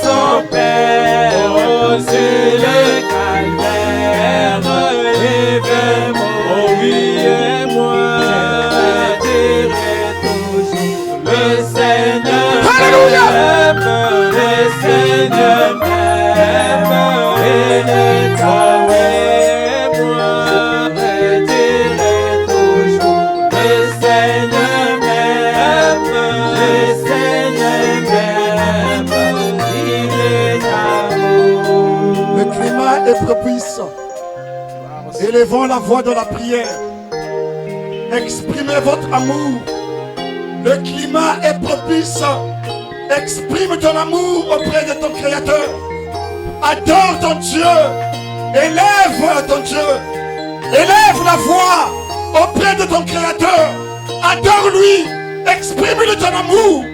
Son Père, est propice. Élevons la voix de la prière. Exprimez votre amour. Le climat est propice. Exprime ton amour auprès de ton Créateur. Adore ton Dieu. Élève ton Dieu. Élève la voix auprès de ton Créateur. Adore-lui. Exprime-lui ton amour.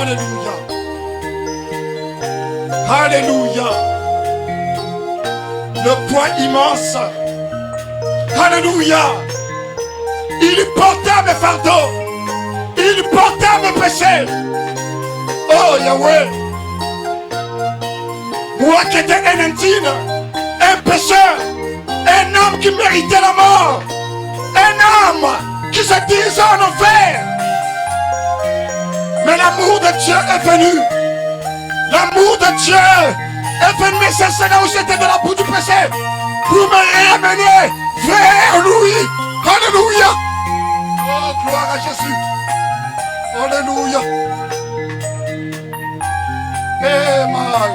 Alléluia. Alléluia. Le poids immense. Alléluia. Il porta mes fardeaux. Il porta mes péchés. Oh Yahweh. Moi qui étais un intime, un pécheur, un homme qui méritait la mort, un homme qui se dirigeait en enfer. Mais l'amour de Dieu est venu. L'amour de Dieu est venu me chercher là où j'étais de la boue du péché pour me ramener vers lui. Alléluia. Oh, gloire à Jésus. Alléluia. Amen.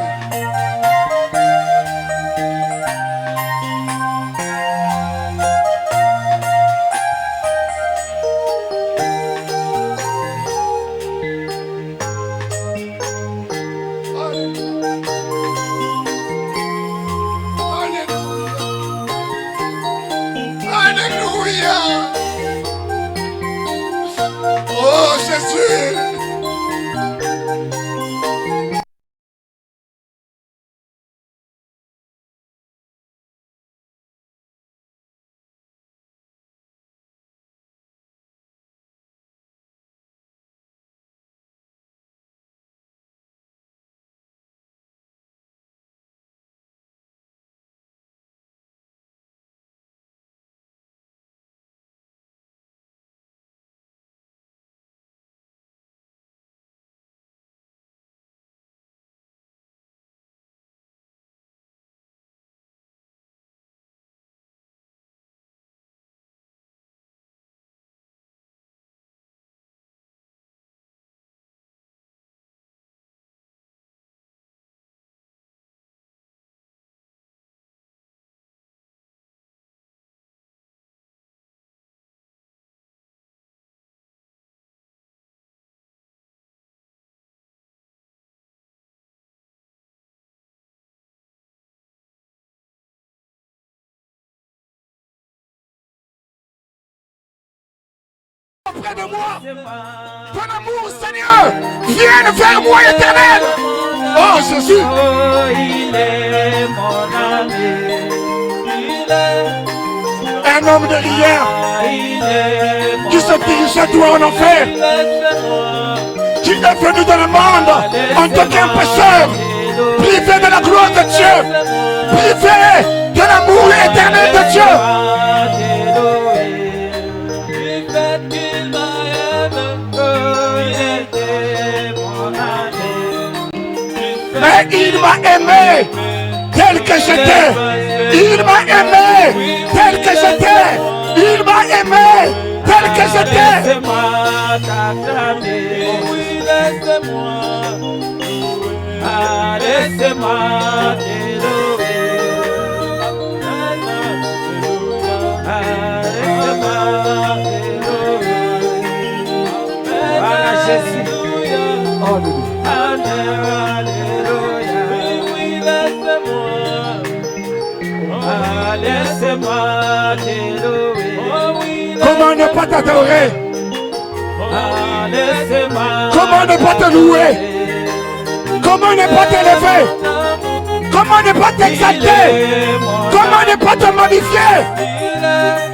Auprès de moi, ton amour, Seigneur, vienne vers moi, Éternel. Oh Jésus, il est mon ami, il est un homme de rien qui se dirigeait droit en enfer, qui est venu dans le monde en tant qu'un pécheur, privé de la gloire de Dieu, privé de l'amour éternel de Dieu. Mais il m'a aimé tel que j'étais. Il m'a aimé tel que j'étais. Il m'a aimé tel que j'étais. Laissez-moi t'acclamer. Oui, laissez-moi. Laissez-moi t'élever. Laissez-moi t'élever. Voilà Jésus. Alléluia. Laissez-moi t'élever. Comment ne pas t'adorer? Comment ne pas te louer? Comment ne pas t'élever? Comment ne pas t'exalter? Comment ne pas te magnifier?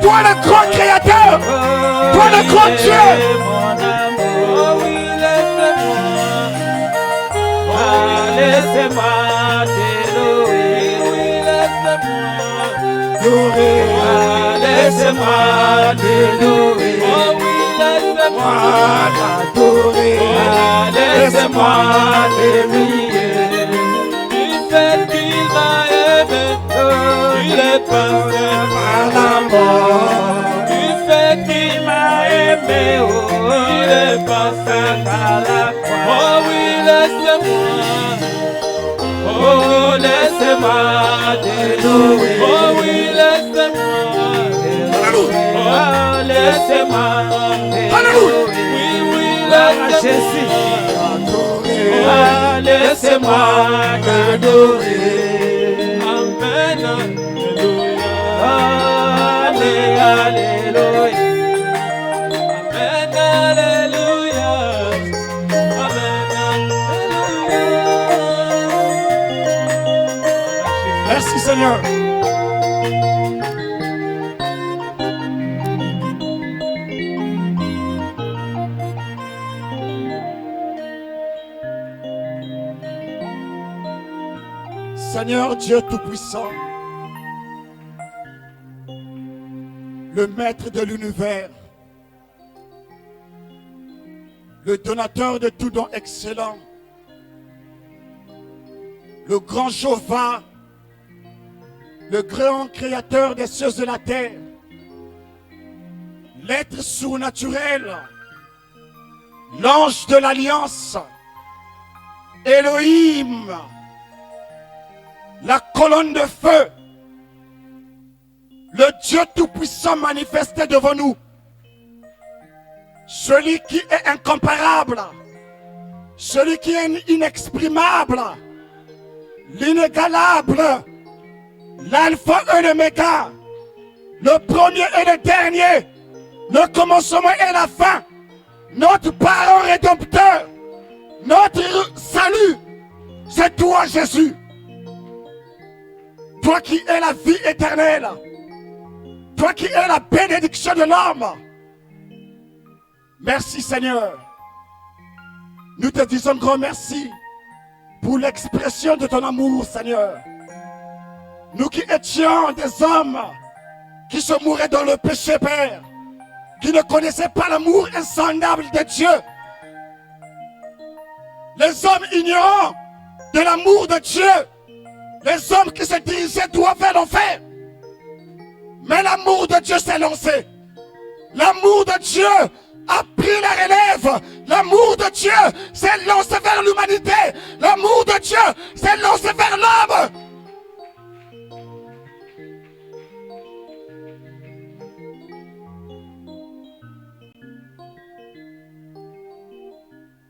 Toi le grand créateur, toi le grand Dieu. Laissez-moi t'élever. Laissez-moi t'élever. Laissez-moi t'adorer. Laissez-moi t'aimer. Du fait qu'il m'a aimé, il est passé par la mort. Du fait qu'il m'a aimé, il est passé par la croix. Oh oui, laissez-moi. louer. Oh oui, laissez-moi louer. Laissez-moi louer. Oui, oui, laissez-moi. Laissez-moi adorer. Amen. Alléluia. Alléluia. Amen. Alléluia. Amen. Alléluia. Merci Seigneur. Seigneur Dieu Tout-Puissant, le Maître de l'univers, le donateur de tout don excellent, le grand Jéhovah, le grand créateur des cieux et de la terre, l'être surnaturel, l'ange de l'alliance, Elohim, la colonne de feu, le Dieu Tout-Puissant manifesté devant nous, celui qui est incomparable, celui qui est inexprimable, l'inégalable, l'alpha et l'oméga, le premier et le dernier, le commencement et la fin, notre parent rédempteur, notre salut, c'est toi Jésus. Toi qui es la vie éternelle, toi qui es la bénédiction de l'homme. Merci Seigneur. Nous te disons grand merci pour l'expression de ton amour Seigneur. Nous qui étions des hommes qui se mouraient dans le péché Père, qui ne connaissaient pas l'amour insondable de Dieu. Les hommes ignorants de l'amour de Dieu. Les hommes qui se dirigeaient droit vers l'enfer. Mais l'amour de Dieu s'est lancé. L'amour de Dieu a pris la relève. L'amour de Dieu s'est lancé vers l'humanité. L'amour de Dieu s'est lancé vers l'homme.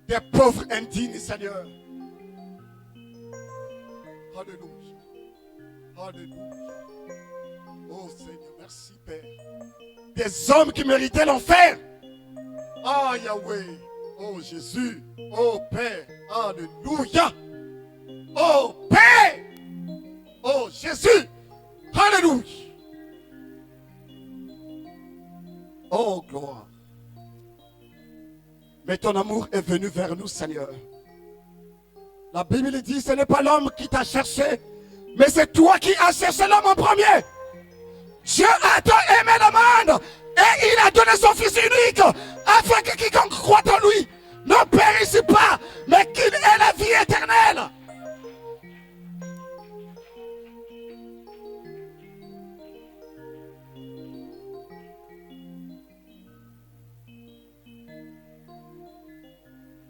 Des pauvres indignes, Seigneur. Alléluia. Alléluia. Oh Seigneur, merci Père. Des hommes qui méritaient l'enfer. Ah Yahweh. Oh Jésus. Oh Père. Alléluia. Oh Père. Oh Jésus. Alléluia. Oh gloire. Mais ton amour est venu vers nous, Seigneur. La Bible dit, ce n'est pas l'homme qui t'a cherché, mais c'est toi qui as cherché l'homme en premier. Dieu a tant aimé le monde et il a donné son Fils unique afin que quiconque croit en lui ne périsse pas, mais qu'il ait la vie éternelle.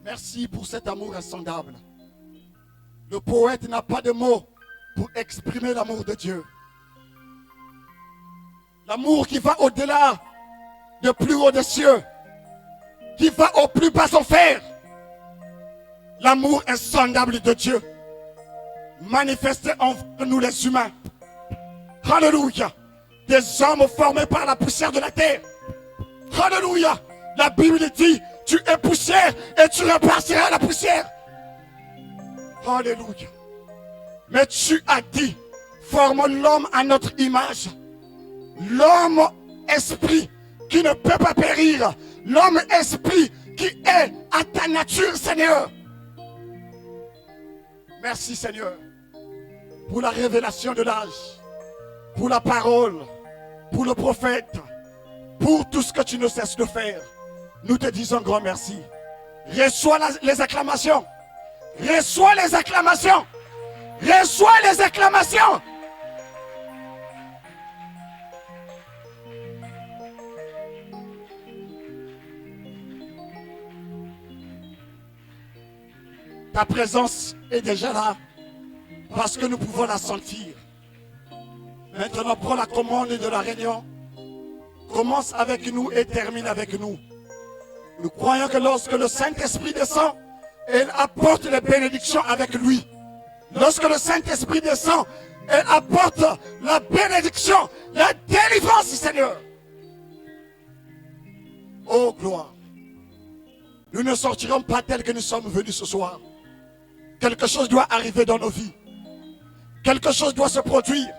Merci pour cet amour insondable. Le poète n'a pas de mots pour exprimer l'amour de Dieu. L'amour qui va au-delà, de plus haut des cieux, qui va au plus bas enfer. L'amour insondable de Dieu, manifesté en nous les humains. Alléluia. Des hommes formés par la poussière de la terre. Alléluia. La Bible dit, tu es poussière et tu repartiras à la poussière. Alléluia. Mais tu as dit, formons l'homme à notre image. L'homme esprit qui ne peut pas périr. L'homme esprit qui est à ta nature, Seigneur. Merci, Seigneur, pour la révélation de l'âge, pour la parole, pour le prophète, pour tout ce que tu ne cesses de faire. Nous te disons grand merci. Reçois les acclamations. Reçois les acclamations. Reçois les acclamations. Ta présence est déjà là parce que nous pouvons la sentir. Maintenant, prends la commande de la réunion. Commence avec nous et termine avec nous. Nous croyons que lorsque le Saint-Esprit descend, il apporte les bénédictions avec lui. Lorsque le Saint-Esprit descend, il apporte la bénédiction, la délivrance du Seigneur. Oh gloire. Nous ne sortirons pas tels que nous sommes venus ce soir. Quelque chose doit arriver dans nos vies. Quelque chose doit se produire.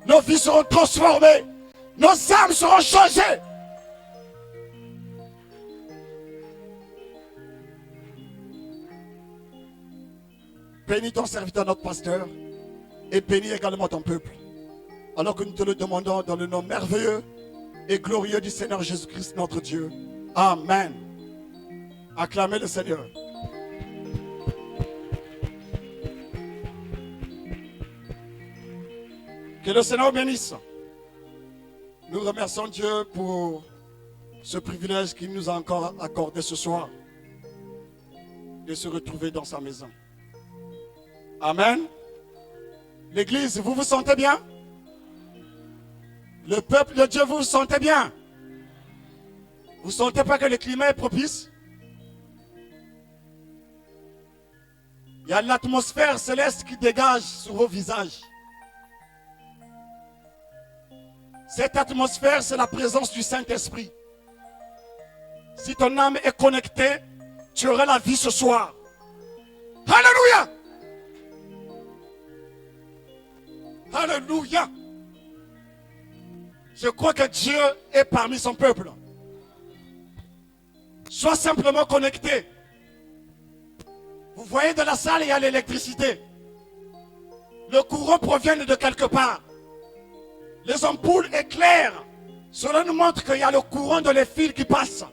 Nos vies seront transformées. Nos âmes seront changées. Bénis ton serviteur, notre pasteur, et bénis également ton peuple. Alors que nous te le demandons dans le nom merveilleux et glorieux du Seigneur Jésus-Christ, notre Dieu. Amen. Acclamez le Seigneur. Que le Seigneur bénisse. Nous remercions Dieu pour ce privilège qu'il nous a encore accordé ce soir de se retrouver dans sa maison. Amen. L'église, vous vous sentez bien? Le peuple de Dieu, vous vous sentez bien? Vous ne sentez pas que le climat est propice? Il y a l'atmosphère céleste qui dégage sur vos visages. Cette atmosphère, c'est la présence du Saint-Esprit. Si ton âme est connectée, tu auras la vie ce soir. Alléluia! Alléluia! Je crois que Dieu est parmi son peuple. Sois simplement connecté. Vous voyez, dans la salle, il y a l'électricité. Le courant provient de quelque part. Les ampoules éclairent. Cela nous montre qu'il y a le courant de les fils qui passent.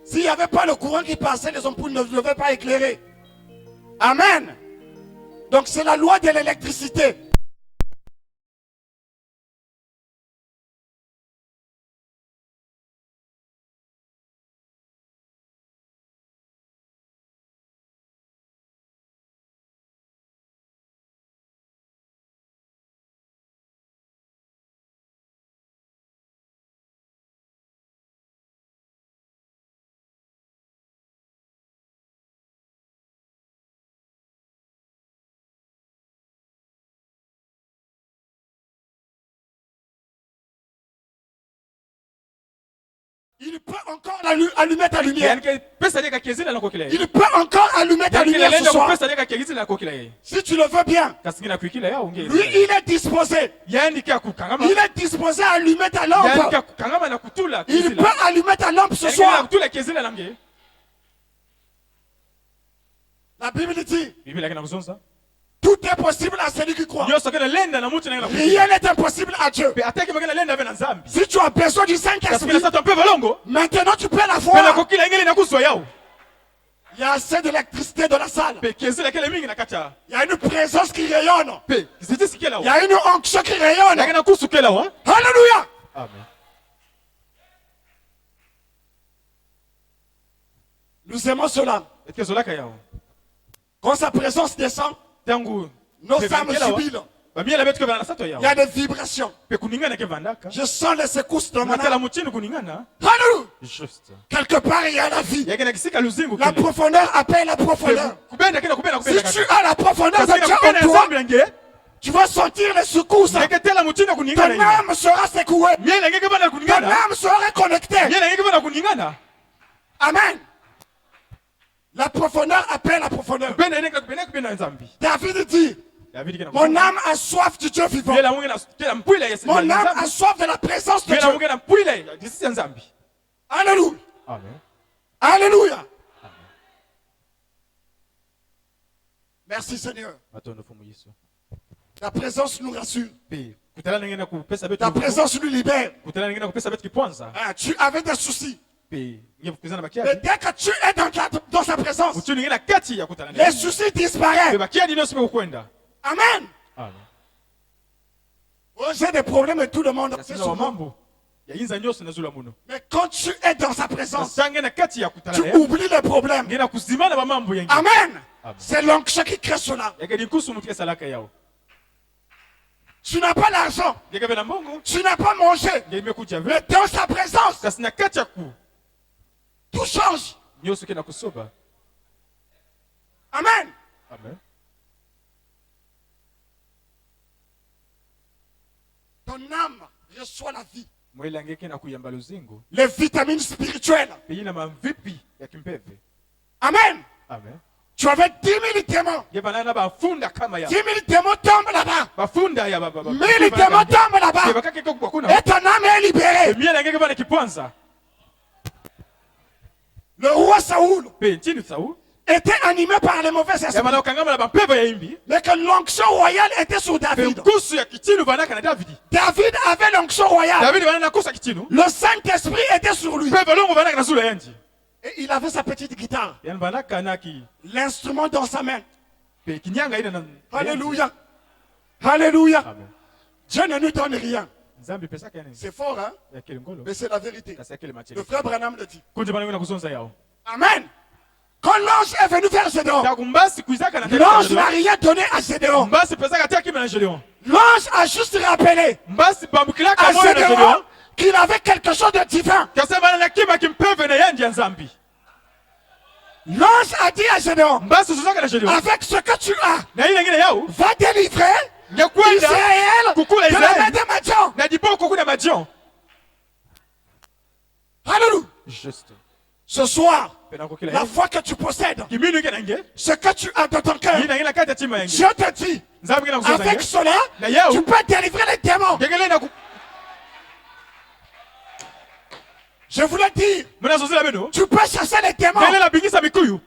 S'il n'y avait pas le courant qui passait, les ampoules ne devaient pas éclairer. Amen. Donc c'est la loi de l'électricité. Il peut encore allumer ta lumière. Il peut encore allumer ta lumière ce soir. Si tu le veux bien. Lui, il est disposé. Il est disposé à allumer ta lampe. Il peut allumer ta lampe ce soir. La Bible dit, tout est possible à celui qui croit. Rien n'est impossible à Dieu. Si tu as besoin du Saint-Esprit, maintenant tu peux la voir. Il y a assez d'électricité dans la salle. Il y a une présence qui rayonne. Il y a une onction qui rayonne. Alléluia. Amen. Nous aimons cela. Quand sa présence descend, nos âmes jubilent. Il y a des vibrations. Je sens les secousses dans mon âme. Alléluia. Quelque part, il y a la vie. La profondeur appelle la profondeur. Si tu as la profondeur de Dieu en toi, tu vas sentir les secousses. Ton âme sera secouée. Ton âme sera connectée. Amen. La profondeur appelle la profondeur. David dit, mon âme a soif du Dieu vivant. Mon âme a soif de la présence de Dieu. Alléluia. Amen. Alléluia. Merci Seigneur. Ta présence nous rassure. Ta présence nous libère. Ah, tu avais des soucis. Mais dès que tu es dans sa présence, les soucis disparaissent. Amen. Oh, j'ai des problèmes avec tout le monde. Mais quand tu es dans sa présence, tu oublies les problèmes. Amen. C'est l'onction qui crée cela. Tu n'as pas l'argent. ngeke na mbongo Tu n'as pas mangé. ngeke Mais dans sa présence, kasi na kati ya ku tout change. nyonso ke na kosoba. Amen. Amen. Ton âme reçoit la vie. Mwili ngeke na kuyamba luzingo Les vitamines spirituelles. peyi na mavipi ya kimpeve. Amen. Amen. Tu avais 10 000 démons. ngevana na bafunda kama ya 10 000 démons tombent là-bas. bafunda ya baba 1000 démons tombent là-bas. bakake ko kuna Et ton âme est libérée. miela ngeke bana kipwanza Le roi Saoul pe ntini Saul était animé par les mauvais ya esprits. bana kangama na bampeva ya imbi Mais que l'onction royale était sur pe David. nkusu ya kitinu banaka na David. David avait l'onction royale. David bana na kusa kitinu Le Saint-Esprit était sur lui. pe balongo banaka na sula yanji Et il avait sa petite guitare. yan banaka na ki L'instrument dans sa main. pe kinyanga ina na Alléluia. Alléluia. Amen. Dieu ne nous donne rien. Nzambi pesa kene C'est fort, hein? ya kile ngolo Mais c'est la vérité. kasi ya kile Le machele frère Branham le dit. kunje bana ngina kusonza yao Amen. Quand l'ange est venu vers Gédéon, ta kumbasi kuizaka na l'ange n'a rien donné à Gédéon. mbasi pesa katia kimi na Gédéon L'ange a juste rappelé mbasi bambukilaka à moyo na Gédéon Gédéon qu'il avait quelque chose de divin. kasi bana na kima kimpeve na yanji ya Nzambi. L'ange a dit à Gédéon, mbasi suzaka na Gédéon avec ce que tu as, na ile ngine yao va délivrer ngekwenda Israël kukula de la main Israeli des Madians. na diboko kuna madion. Alléluia. Juste Ce soir, penako kila la yanji foi que tu possèdes, kiminu ngina nge ce que tu as dans ton cœur, ina ngina kata tima yangi Dieu te dit, Nzambi ngina kusonza avec nge cela, na yao tu peux délivrer les démons. ngegele na ku Je voulais dire, mna sozela beno tu peux chasser les démons, ngele na bingisa mikuyu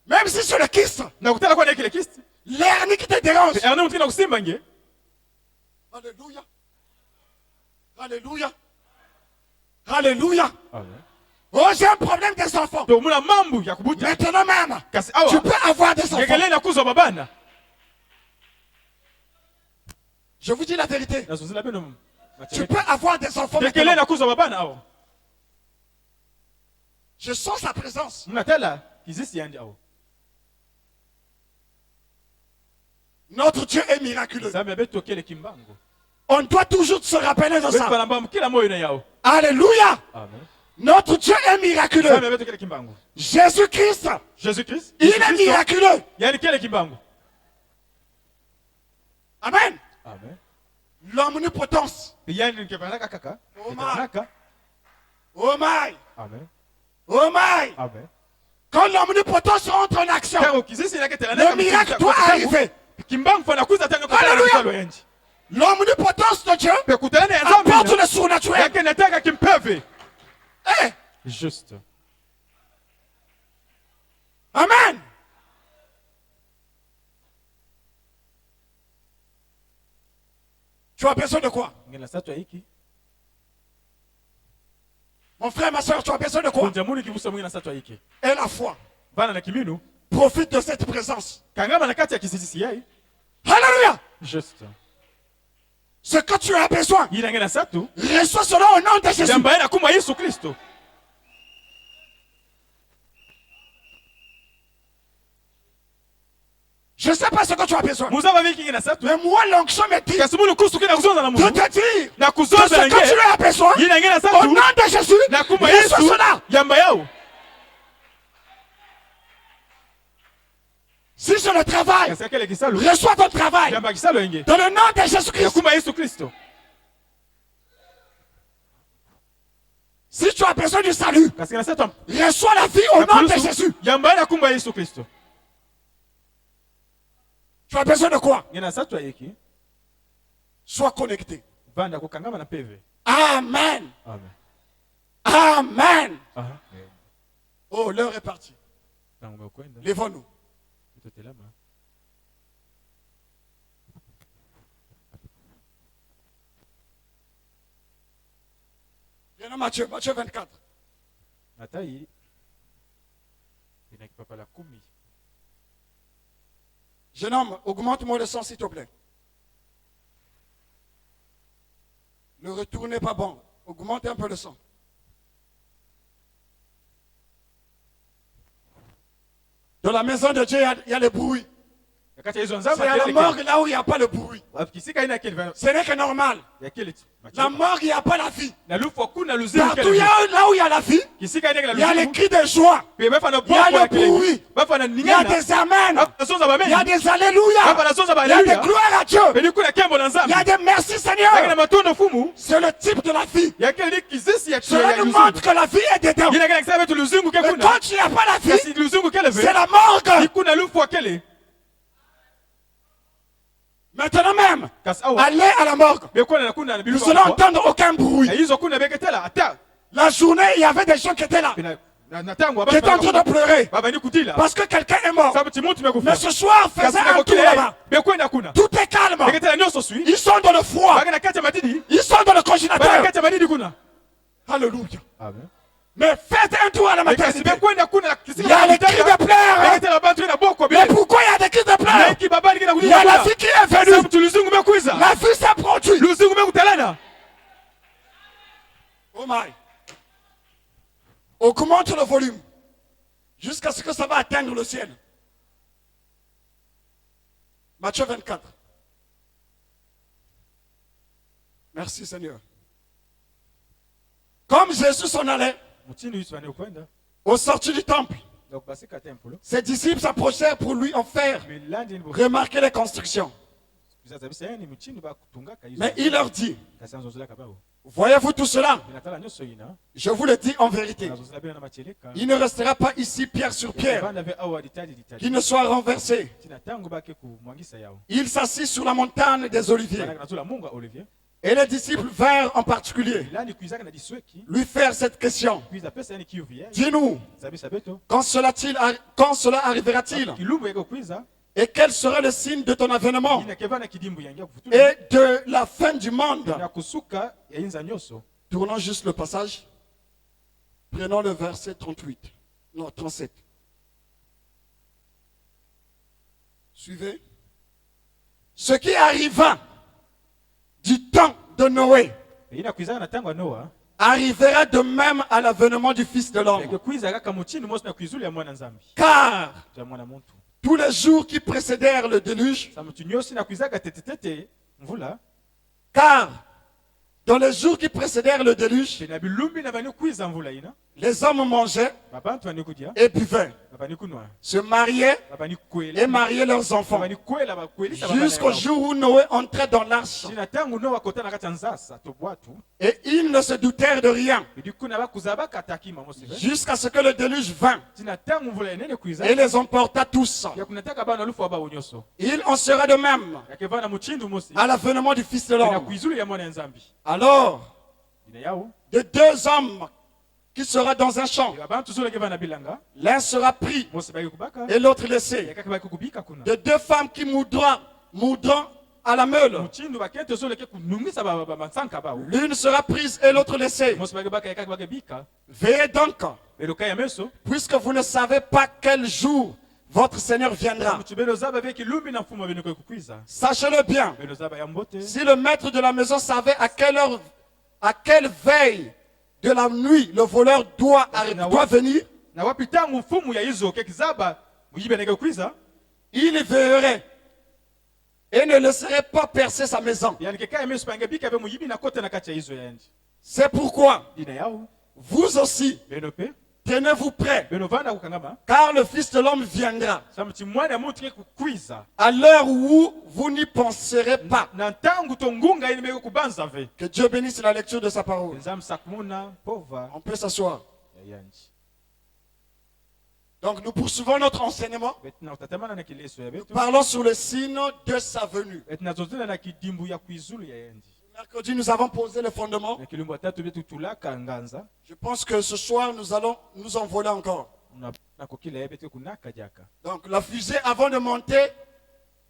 même si c'est le kyste, na kutala kwa kile kisti l'hernie qui te dérange. erne mtina kusimba nge. Alléluia. Alléluia. Alléluia. Amen. Oh, j'ai un problème des enfants. To muna mambu ya kubuta Maintenant même, kasi tu awa peux avoir des enfants. ngegele na kuzo babana Je vous dis la vérité. na sozela beno Tu peux avoir des enfants ngegele maintenant. na kuzo babana awa Je sens sa présence. muna tala kizisi yandi awa. Notre Dieu est miraculeux. Nzambi abetokele kimbango On doit toujours se rappeler de ça. befana mbamu kila moyo na yao. Alléluia. Amen. Notre Dieu est Nzambi miraculeux. abetokele kimbango. Jésus-Christ, Jésus-Christ il est miraculeux. yani kile kimbango. Amen. Amen. L'omnipotence. Yani nkebanaka kaka Oh my. nkebanaka. Oh my. Amen. Oh my. Amen. Quand l'omnipotence rentre en action, Tango kizisi yake tena le miracle doit arriver. kimbango fana kuza tanga kwa Alléluia. talo yanji. L'omnipotence de Dieu Pe kutana ya apporte Nzambi le surnaturel. yake nataka kimpeve. Eh, Juste. Amen. Tu as besoin de quoi? Ngena satwa hiki. Mon frère, ma soeur, tu as besoin de quoi? Kunja muni kibusa mwingine satwa hiki. Et la foi. Bana na kiminu Profite de cette présence. kangama na kati ya kisisi yai. Alléluia. Juste. Ce que tu as besoin, Yina ngena satu reçois cela au nom de Jésus. jamba yana kuma Yesu Kristo. Je ne sais pas ce que tu as besoin. Muzaba viki ngena satu. Mais moi, l'onction me dit Kasi munu kusu kina kuzonza na de Mungu. te dire Na que kuzonza ce na que tu nge. as besoin, Yina ngena au satu. nom de Jésus, Na kuma reçois Yesu cela. jamba yao. Si c'est le travail, Kasi akele kisalo. reçois ton travail. Jamba kisalo nge. Dans le nom de Ya Jésus-Christ. kuma Yesu Kristo. Si tu as besoin du salut, Kasi ngena satu. reçois la vie au nom de Jésus. Jamba yana kuma Yesu Kristo. Tu as besoin de quoi? Ngena satu hiki. Sois connecté. Vanda kukangama na peve. Amen. Amen. Amen. Aha. Oh, l'heure est partie. Tangu kwenda. Lèvons-nous. Tutelama. Viens à Matthieu, Matthieu 24. Natai inakipapa la 10. Jeune homme, augmente-moi le son, s'il te plaît. Le retour n'est pas bon. Augmente un peu le son. Dans la maison de Dieu, il y a le bruit. kati ya hizo C'est nzamba à la morgue là où il n'y a pas le bruit. kisika ina kile Ce n'est que normal. ya kile La morgue, il n'y a pas la vie. na lufu kuna luzimu Partout kile là où il y a la vie, kisika ina kile il y a les luzimu cris de joie. pe bafa na Il y a le bruit. bafa na Il y a ningana des amens. bafa sonza ba Il y a meni des alléluia. bafa na sonza ba Il y a des haleluya gloires à Dieu. pe nikuna kembo na Il y nzambe a des merci na Seigneur. matondo fumu C'est le type de la vie. ya kile kizisi ya Cela nous luzimu montre que la vie est dedans. ina kile kisaba tu luzimu ke Mais kuna quand il n'y a pas la vie, kasi luzimu kele c'est ve la morgue. ikuna lufu kele Maintenant même, kasi awa allez à la morgue. be kuna na kuna na Nous bilu allons entendre aucun bruit. ya hizo kuna beketela ata La journée, il y avait des gens qui étaient là, pe na tango qui étaient en train de pleurer. baba ni kutila Parce que quelqu'un est mort. sababu timutu Mais mekufa ce soir, faisait un tour là-bas. bekwenda kuna Tout est calme. beketela nyoso sui Ils sont dans le froid. bagana kati ya madidi Ils sont dans le bagana congélateur. kati ya madidi kuna Alléluia. amen Mais faites un tour à la bekasi maternité. bekwenda kuna Il y a les cris de pleurs. beketela bantu na boko Mais bile pourquoi il y a des cris de pleurs? neki babali kina Il y a kulia la vie qui est venue. sababu tuluzungu mekuiza La vie s'est produite. luzungu mekutalana Oh my. Augmente le volume jusqu'à ce que ça va atteindre le ciel. Matthieu 24. Merci Seigneur. Comme Jésus s'en allait mutini witu bane kwenda au sortir du temple, donc basika temple ses disciples s'approchèrent pour lui en faire milandi ni remarquer les constructions. bizaza bisayani mutini bakutungaka hizo Mais il leur dit, kasi anzozela kabao voyez-vous tout cela? binatala nyoso ina Je vous le dis en vérité. anzozela bina na macheleka Il ne restera pas ici pierre sur pierre bana ve awa litali litali qui ne soit renversé. tina tango bake kumwangisa yao Il s'assit sur la montagne des Oliviers. bana kana tula munga Olivier Et les disciples vinrent en particulier milandi kuizaka na disweki lui faire cette question. kuiza pesa yani kiuvi Dis-nous, zabisa beto quand cela arrivera-t-il? kilumbu yako kuiza Et quel sera le signe de ton avènement ina kevana kidimbu yangia kufutula et de la fin du monde? na kusuka ya inza nyoso Tournons juste le passage. Prenons le verset 38. Non, 37. Suivez. Ce qui arriva du temps de Noé ina kuizaka na tango ya Noa arrivera de même à l'avènement du Fils de l'homme. yake kuiza kaka mutini mosi na kuizulu ya mwana nzambi Car ya mwana muntu tous les jours qui précédèrent le déluge, sa mutu nyosi na kuizaka tetetete mvula car dans les jours qui précédèrent le déluge, pe na bilumbi na bani kuiza mvula ina les hommes mangeaient babantu bani kudia et buvaient, babani kunwa se mariaient babani et kwela mariaient leurs enfants, babani kwela bakwelisa jusqu'au jour où Noé entrait dans l'arche. tina tangu Noa kota na kati ya nzasa to bwatu Et ils ne se doutèrent de rien, bidi kuna bakuza bakataki mamosi ve jusqu'à ce que le déluge vint tina tangu mvula enene kuiza et les emporta tous. ya kunataka bana lufu aba onyoso Il en sera de même yake vana muchindu mosi à l'avènement du Fils de na l'homme. kuizulu ya mwana nzambi Alors, ina yao de deux hommes qui sera dans un champ, babantu zule ke vana bilanga l'un sera pris mosi baki kubaka et l'autre laissé. yakake baki kubika kuna De deux femmes qui moudront à la meule, muchindu bakete zule ke kunungisa bansanka bao l'une sera prise et l'autre laissée. mosi baki baka yakake baki bika Veillez donc, eloka ya meso puisque vous ne savez pas quel jour votre Seigneur viendra. mutu beno zaba veki lumbi na mfumo beno kukwiza Sachez-le bien, beno zaba ya mbote si le maître de la maison savait à quelle heure, à quelle veille de la nuit le voleur doit venir, na wapi tangu mfumu ya hizo keki zaba muyibe neke kukwiza il veillerait et ne laisserait pas percer sa maison. yani keka ya meso pange bika be muyibi na kote na kati ya hizo ya nje C'est pourquoi dina yao vous aussi, beno pe tenez-vous prêts, beno vanda kukangama car le Fils de l'homme viendra samuti mwana mutu ke kukwiza à l'heure où vous n'y penserez pas. na tangu tongunga ini meke kubanza ve Que Dieu bénisse la lecture de sa parole. nzamu sakumuna pova On peut s'asseoir. ya yanji Donc nous poursuivons notre enseignement. betina utatamana na kileso ya betu Parlons sur le signe de sa venue. betina zozela na kidimbu ya kuizulu ya yanji Mercredi, nous avons posé le fondement. na kilumbu atatu betu tulaka nganza Je pense que ce soir, nous allons nous envoler encore. na kokila ya betu kunaka jaka Donc la fusée, avant de monter,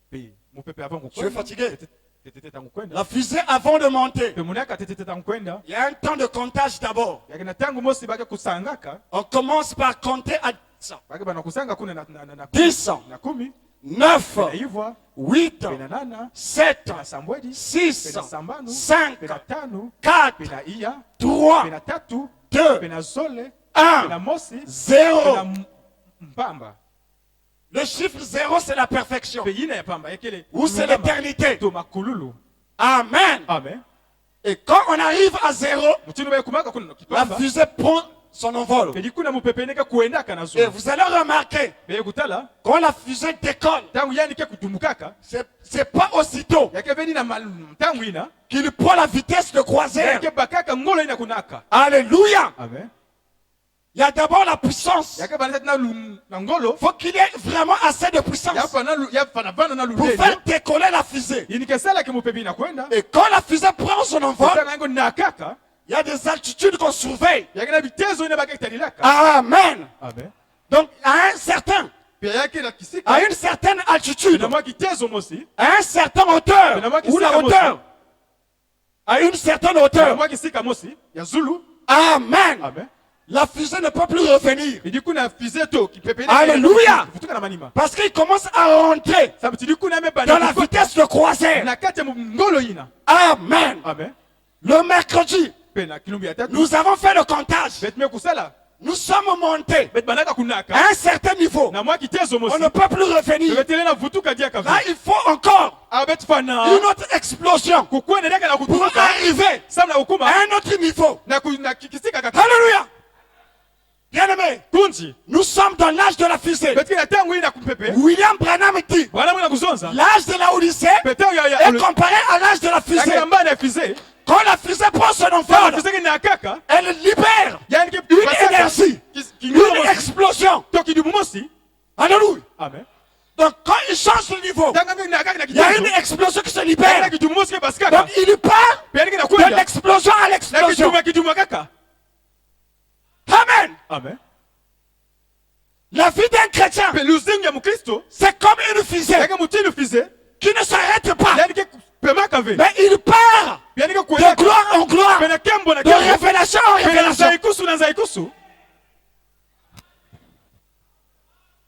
pe mupepe avant je suis kukwenda fatigué. tetete tangu kwenda La fusée, avant de monter, pe munaka tetete tangu kwenda il y a un temps de comptage d'abord. yake na tangu mosi bake kusangaka On commence par compter à 10, bake bana kusanga kuna na 10, na 10 9, na ivwa 8, pe na nana 7, pe na sambwedi pe 6, na sambanu 5, pe na tano 4, pe na iya 3, pe na tatu 2, pe na zole pe na 1, mosi pe 0. na mpamba Le chiffre 0, c'est la perfection. pe ina ya pamba ekele Ou c'est l'éternité. to makululu. Amen. Amen. Et quand on arrive à 0, Mutino ba kumaka kuna la kipamba fusée prend son envol. pe dikuna mupepeneka kuendaka na Et zulu. vous allez remarquer, Be kutala quand la fusée décolle, tangu yani ke kutumukaka c'est pas aussitôt yake veni na tangu ina qu'il prend la vitesse de croisière. yake bakaka ngolo ina kunaka. Alléluia. Amen. Il y a d'abord la puissance. Yake bana na ngolo Il faut qu'il y ait vraiment assez de puissance ya fana bana na pour lulele. faire décoller la fusée. Ini kesala ke mupepi na kwenda. Et quand la fusée prend son envol, Tanga ngo nakaka il y a des altitudes qu'on surveille. yake na bitezo ina bakeka talilaka. Amen. Amen. Donc, à une certaine altitude, à une certaine hauteur, ou la hauteur, à une certaine hauteur, amen, la fusée ne peut plus revenir. Alléluia. Parce qu'il commence à rentrer dans la vitesse de croisière. Amen. Le mercredi, nous avons fait le comptage. Nous sommes montés à un certain niveau. On ne peut plus revenir. Là, il faut encore une autre explosion pour arriver à un autre niveau. Alléluia. Bien-aimés, nous sommes dans l'âge de la fusée. William Branham dit, l'âge de la Odyssée est comparé à l'âge de la fusée. Quand la fusée prend son envol, elle libère une énergie, une explosion. Alléluia. Donc quand il change de niveau, il y a une explosion qui se libère. Donc il part de l'explosion à l'explosion. Amen. La vie d'un chrétien, c'est comme une fusée qui ne s'arrête pas. Mais il part de gloire en gloire, de révélation en révélation.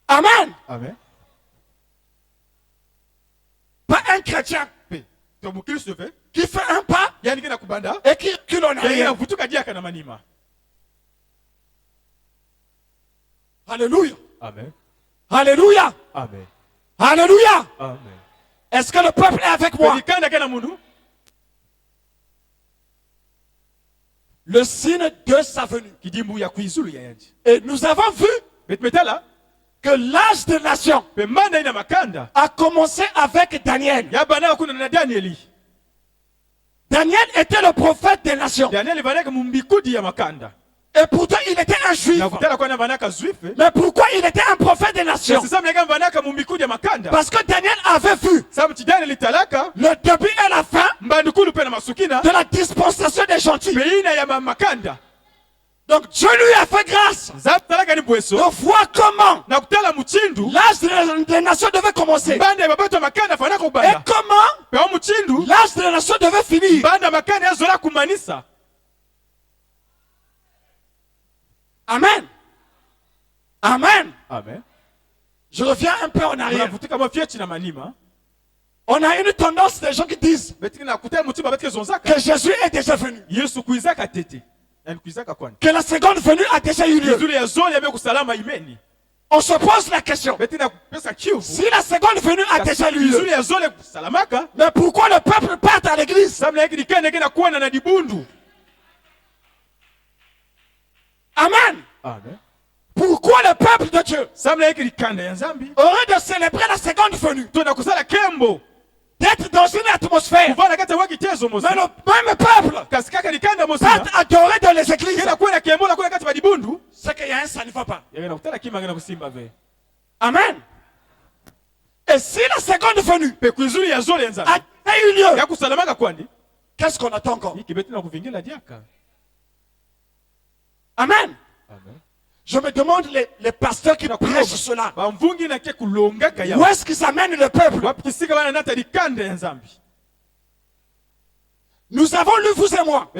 Amen. Pas un chrétien qui fait un pas et qui recule en arrière. Alléluia. Alléluia. Alléluia. Est-ce que le peuple est avec moi? Le signe de sa venue. Et nous avons vu que l'âge des nations a commencé avec Daniel. Daniel était le prophète des nations. Et pourtant il était un juif. Mais pourquoi il était un prophète des nations? Parce que Daniel avait vu le début et la fin de la dispensation des gentils. Donc Dieu lui a fait grâce de voir comment l'âge des nations devait commencer. Et comment l'âge des nations devait finir. Amen. Amen. Je reviens un peu en arrière. On a une tendance des gens qui disent que Jésus est déjà venu. Que la seconde venue a déjà eu lieu. On se pose la question. Si la seconde venue a déjà eu lieu, mais pourquoi le peuple part à l'église? Amen. Pourquoi le peuple de Dieu aurait de célébrer la seconde venue, d'être dans une atmosphère, mais le même peuple part adorer dans les églises? C'est qu'il y a un, ça ne va pas. Amen. Et si la seconde venue a eu lieu, qu'est-ce qu'on attend encore? Amen. Je me demande les pasteurs qui prêchent cela. Où est-ce qu'ils amènent le peuple? Nous avons lu, vous et moi.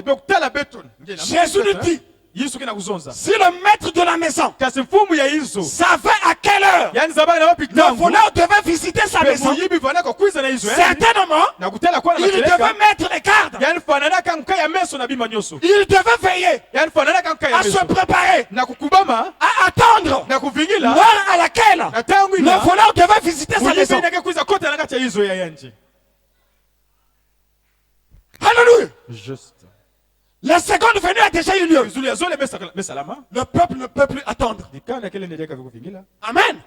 Jésus nous dit, si le maître de la maison savait à quelle heure le voleur devait visiter sa maison, certainement il devait mettre les gardes Il devait veiller à se préparer, à attendre l'heure à laquelle le voleur devait visiter sa maison. Alléluia. La seconde venue a déjà eu lieu. Le peuple ne peut plus attendre. Amen.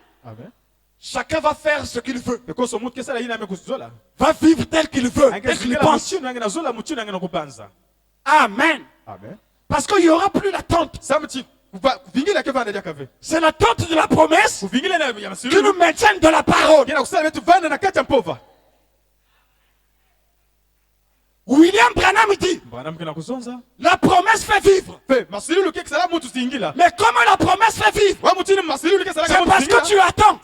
Chacun va faire ce qu'il veut. Va vivre tel qu'il veut, tel qu'il pense. Amen. Parce qu'il n'y aura plus l'attente. C'est l'attente de la promesse qui nous maintient de la parole. William Branham dit, la promesse fait vivre. Mais comment la promesse fait vivre? C'est parce que tu attends.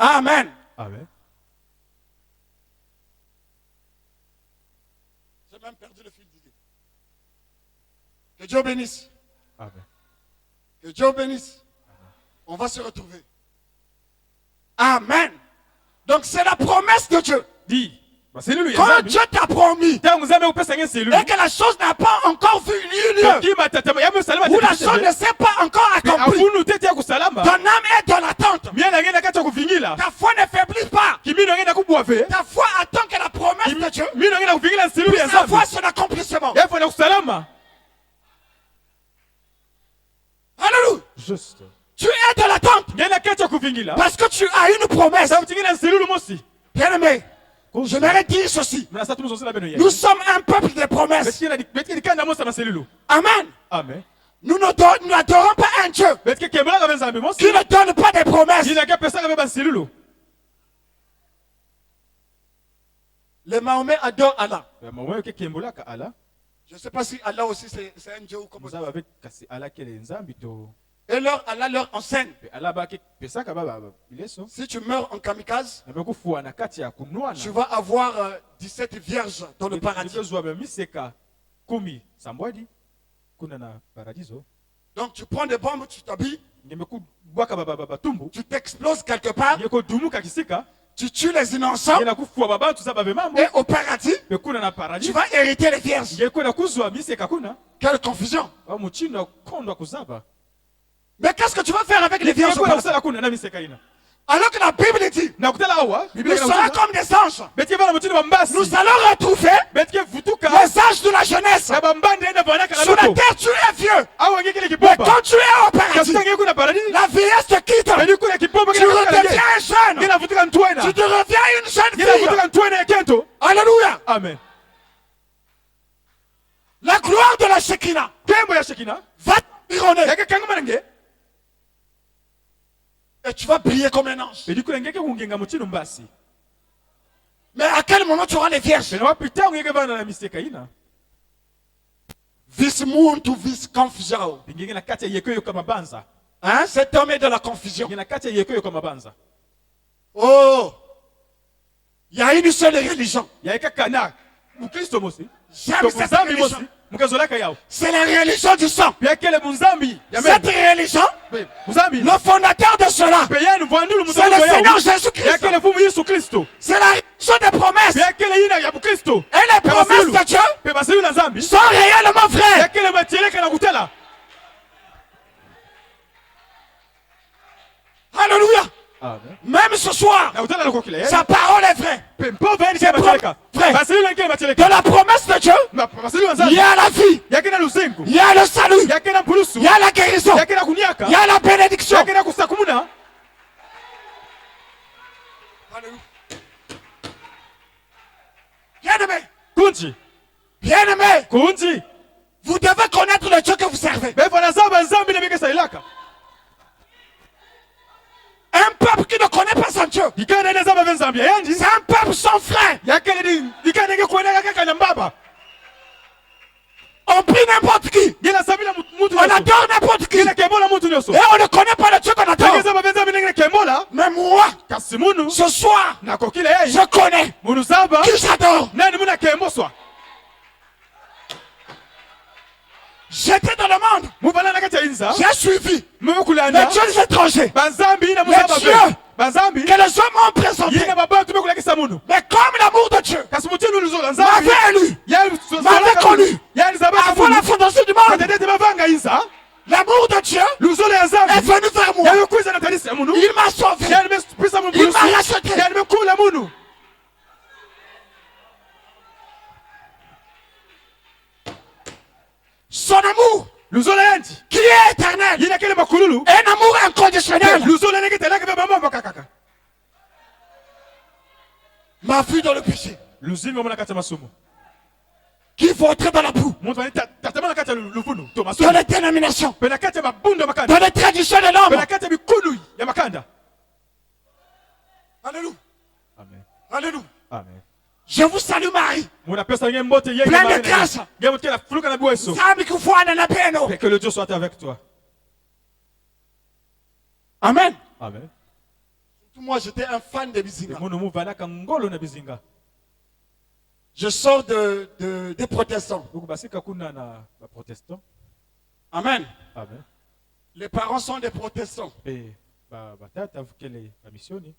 Amen. Amen. J'ai même perdu le fil d'idée. Que Dieu bénisse. Que Dieu bénisse. On va se retrouver. Amen. Donc c'est la promesse de Dieu. Quand Dieu t'a promis et que la chose n'a pas encore vu lieu, ou la chose ne s'est pas encore accomplie, ton âme est dans l'attente. Ta foi ne faiblit pas. Ta foi attend que la promesse de Dieu puisse avoir son accomplissement. Alléluia. Tu es dans l'attente parce que tu as une promesse. Bien-aimé, je m'arrête dire ceci. Nous sommes un peuple de promesses. Amen. Nous n'adorons pas un Dieu qui ne donne pas de promesses. Les Mahomet adorent Allah. Je ne sais pas si Allah aussi c'est un Dieu ou comment ça. Et Allah leur enseigne. Si tu meurs en kamikaze, tu vas avoir 17 vierges dans le paradis. Donc tu prends des bombes, tu t'habilles, tu t'exploses quelque part, tu tues les innocents, et au paradis, tu vas hériter les vierges. Quelle confusion! Mais qu'est-ce que tu vas faire avec les vierges? Alors que la Bible dit, nous serons comme des anges. Nous allons retrouver les anges de la jeunesse. Sur la terre, tu es vieux. Mais quand tu es au paradis, la vieillesse te quitte. Tu redeviens un jeune. Tu te reviens une jeune fille. Alléluia. Amen. La gloire de la Shekinah va t'environner. Et tu vas briller comme un ange. Mais à quel moment tu auras les vierges? Vis muntu vis confusion. Hein? Cet homme est de la confusion. Oh! Il y a une seule religion. J'aime cette religion. C'est la religion du sang. Cette religion, le fondateur de cela, c'est le Seigneur Jésus-Christ. C'est la religion des promesses. Et les promesses de Dieu sont réellement vraies. Alléluia. Même ce soir, sa parole est vraie. C'est vrai. De la promesse de Dieu, il y a la vie, il y a le salut, il y a la guérison, il y a la bénédiction. Bien-aimé, bien-aimé, vous devez connaître le Dieu que vous servez. Un peuple qui ne connaît pas son Dieu, c'est un peuple sans frein. On prie n'importe qui, on adore n'importe qui, et on ne connaît pas le Dieu qu'on adore. Mais moi, ce soir, connaît, munuzaba qui j'adore. nani muna kemoswa J'étais dans le monde, muvala na kati ya inza j'ai suivi les mukulanda dieux étrangers banzambi na muzaba Les dieux. be banzambi que les hommes ont présentés. yina babantu bekulakisa munu Mais comme l'amour de Dieu kasi mutinu luzola nzambi m'avait élu m'avait connu yani zabaka avant la fondation du monde, katete bavanga inza l'amour de Dieu luzola ya est nzambi venu vers moi. yabekwiza na talisi ya munu Il m'a sauvé. yani mepisa mu Il bulusi m'a racheté. yani mekula munu Son amour luzola yanji qui est éternel, yina kele makululu un amour inconditionnel, luzola nenge telaka be bamamba kakaka m'a vu dans le péché, luzimi omona kati ya masumu qui faut entrer dans la boue, muntu ani tatama na kati ya luvunu to dans masumu les dénominations, pe na kati ya mabundu ya dans makanda les traditions de pe na l'homme. kati ya mikulu ya makanda. Alléluia. Amen. Alléluia. Amen. Je vous salue Marie. Munapesa nge mbote yeye Plein de grâce. nge mbote la fuluka na bweso Sami kufuana na peno. et que le Dieu soit avec toi. Amen. Amen. Moi, j'étais un fan de Bizinga. Munu muvalaka ngolo na bizinga Je sors des protestants. donc basika kuna na ba protestant. Amen. Amen. Les parents sont des protestants. Pe ba batata vukele ba missioni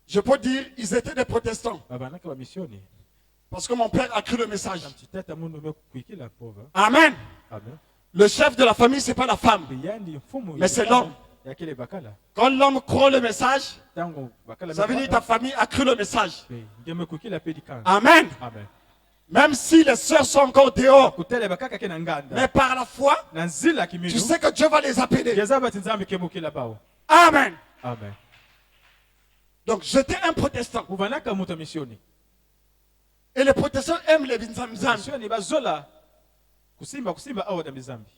Je peux dire, ils étaient des protestants. ba banaka ba missioni Parce que mon père a cru le message. na mtitata munu mekuikila pauvre. Amen. Amen. Le chef de la famille, ce n'est pas la femme. Pe yandi mfumu Mais c'est l'homme. yakele bakala Quand l'homme croit le message, tango bakala ça veut dire que ta famille a cru le message. pe nge mekuikila pe dikanga. Amen. Amen. Même si les sœurs sont encore dehors, Kutele bakaka ke na nganda mais par la foi, na nzila tu kiminu sais que Dieu va les appeler. yeza batinzambe kemukila bao. Amen. Amen. Donc j'étais un protestant. Uvanaka muta missioni Et les protestants aiment les binzamzam. missioni bazola kusimba awa da mizambi.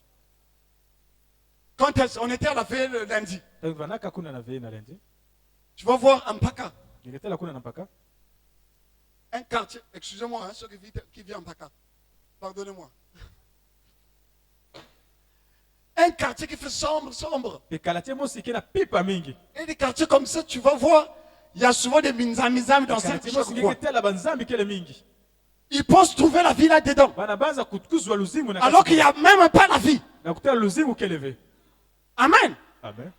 Quand on était à la veille le lundi, Donc vanaka kuna na vei na lendi tu vas voir un Paka, niletela kuna na mpaka un quartier. Excusez-moi, hein, ceux qui vivent en Paka. Pardonnez-moi. Un quartier qui fait sombre. pe kalatie mosi ke na pipa mingi Et des quartiers comme ça, tu vas voir, il y a souvent des binzamizam dans cette kalatie mosi ke tela banzambi kele mingi Ils pensent trouver la vie là-dedans. bana banza kutukuzwa luzingu na Alors qu'il n'y a même pas la vie. na kutela luzingu keleve. Amen. Amen.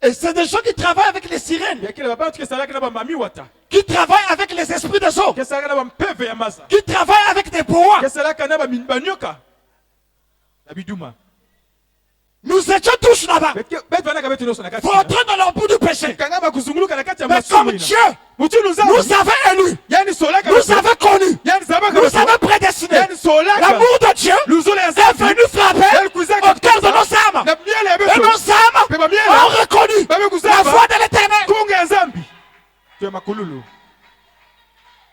Et c'est des gens qui travaillent avec les sirènes, ya kele babantu ke salaka na ba mami wata qui travaillent avec les esprits des eaux, ke salaka na ba mpeve ya masa qui travaillent avec des bois. ke salaka na ba banyoka na biduma Nous étions tous là-bas. betu vanaka betu noso na kati Faut entrer dans leur bout du péché. kanga ba kuzunguluka na kati ya Mais comme masumu Dieu mutu nous nuzambi avait élus, yani solaka nous avait connus, yani zabaka nous avait prédestinés. yani solaka L'amour de Dieu luzola ya est zambi venu frapper au cœur de nos âmes. na miele ya Et betu nos âmes pe ba miele ont reconnu ba la bekuzaba voix de l'éternel. kunga ya zambi to ya makululu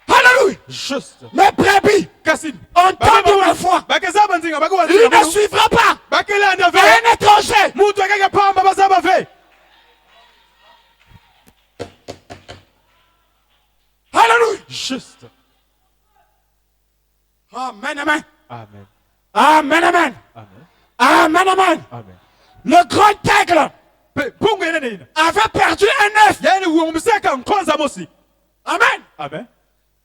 Alléluia. juste Mes brebis kasi entendent ma voix. bakezaba nzinga Il ne bakuwa suivra pas bakelanda ve un étranger. mutu akeke pamba bazaba ve. Alléluia. Juste. Amen, amen. Amen. Amen, amen. Amen. Amen, amen. Amen. Le grand aigle Pungu ene nini? avait perdu un œuf. Yani uomuseka nkwanza mosi. Amen. Amen.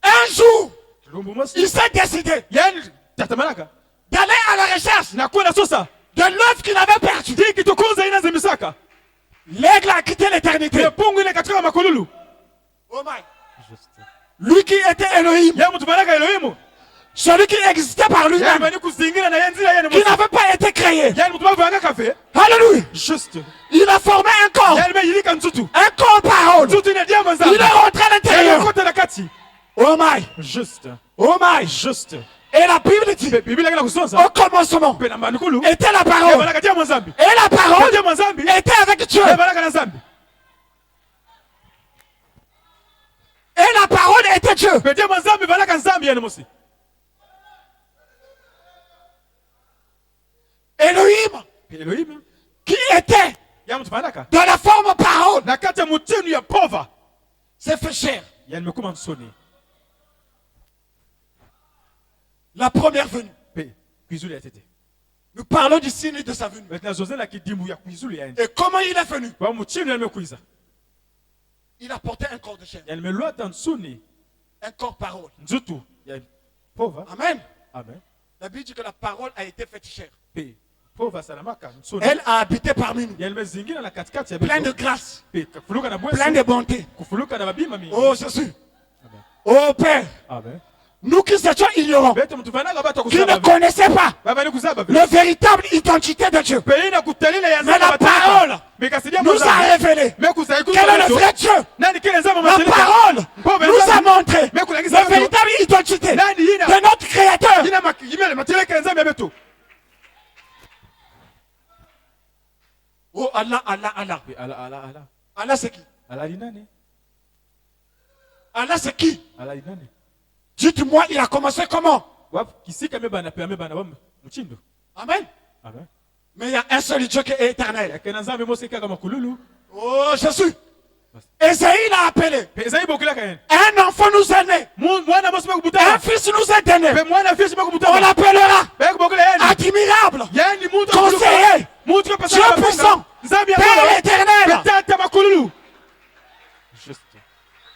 Un jour, Lumbu mosi. il s'est décidé Yani tatamanaka. d'aller à la recherche Nakwenda sosa. de l'œuf qu'il avait perdu. Tiki tukunza ina zemisaka. L'aigle a quitté l'éternité. Pe pungu ile katika makululu. Oh my. Juste. Lui qui était Elohim, Ya mtu baraka Elohimu. celui qui existait par Yani lui-même, mani kuzingira na yanzira yani qui mosi. n'avait pas été créé. Yani mtu bavanga kafe. Alléluia. Juste. Il a formé un corps. Yani me yilika ntutu. Un corps parole. Ntutu ina diama Il zambi. est rentré à Yani l'intérieur. kote na kati. Oh my. Juste. Oh my. Juste. Et la Bible dit, Biblia kila kusonza. au commencement Pe na manukulu. était la Ya parole. baraka diama zambi. Et la parole Diama zambi. était avec Dieu. Ya baraka na zambi. Et la parole était Dieu. Pe diama zambi baraka zambi yani mosi. Elohim, Pe Elohim. qui était Ya mtu baraka. dans la forme parole, Na kati ya mutinu ya pova. s'est fait chair. Yani mekuma msoni. La première venue. Pe kuizuli ya tete. Nous parlons du signe de sa venue. Maintenant zozela kidimu ya kuizuli ya ndi. Et comment il est venu? Kwa mutinu yani mekuiza. Il a porté un corps de chair. Yani melua tansuni un corps parole. nzutu ya pova. Amen. Amen. La Bible dit que la parole a été faite chair. Pe pova salamaka nsoni. Elle a habité parmi nous. Ya limezingina na katikati ya Plein de grâce, Pe kufuluka na bweso. plein de bonté. Kufuluka na babima mingi. Oh Jésus. Amen. Oh Père. Amen. Nous qui étions ignorants, Beto mtufanaga bata qui ne kusaba. connaissaient pas Baba ni kusaba. la véritable identité de Dieu. Pe ina kutalila ya Mais la parole nous a révélé quel est le vrai Dieu. La parole nous a montré la véritable identité de notre Créateur. Oh Allah, Allah, Allah. Allah c'est qui? Allah c'est qui? Dites-moi, il a commencé comment? Amen. Mais il y a un seul Dieu qui est éternel. Oh Jésus. Esaïe l'a appelé. Un enfant nous est né. Un fils nous est donné. On l'appellera admirable, conseiller, Dieu puissant, Père éternel.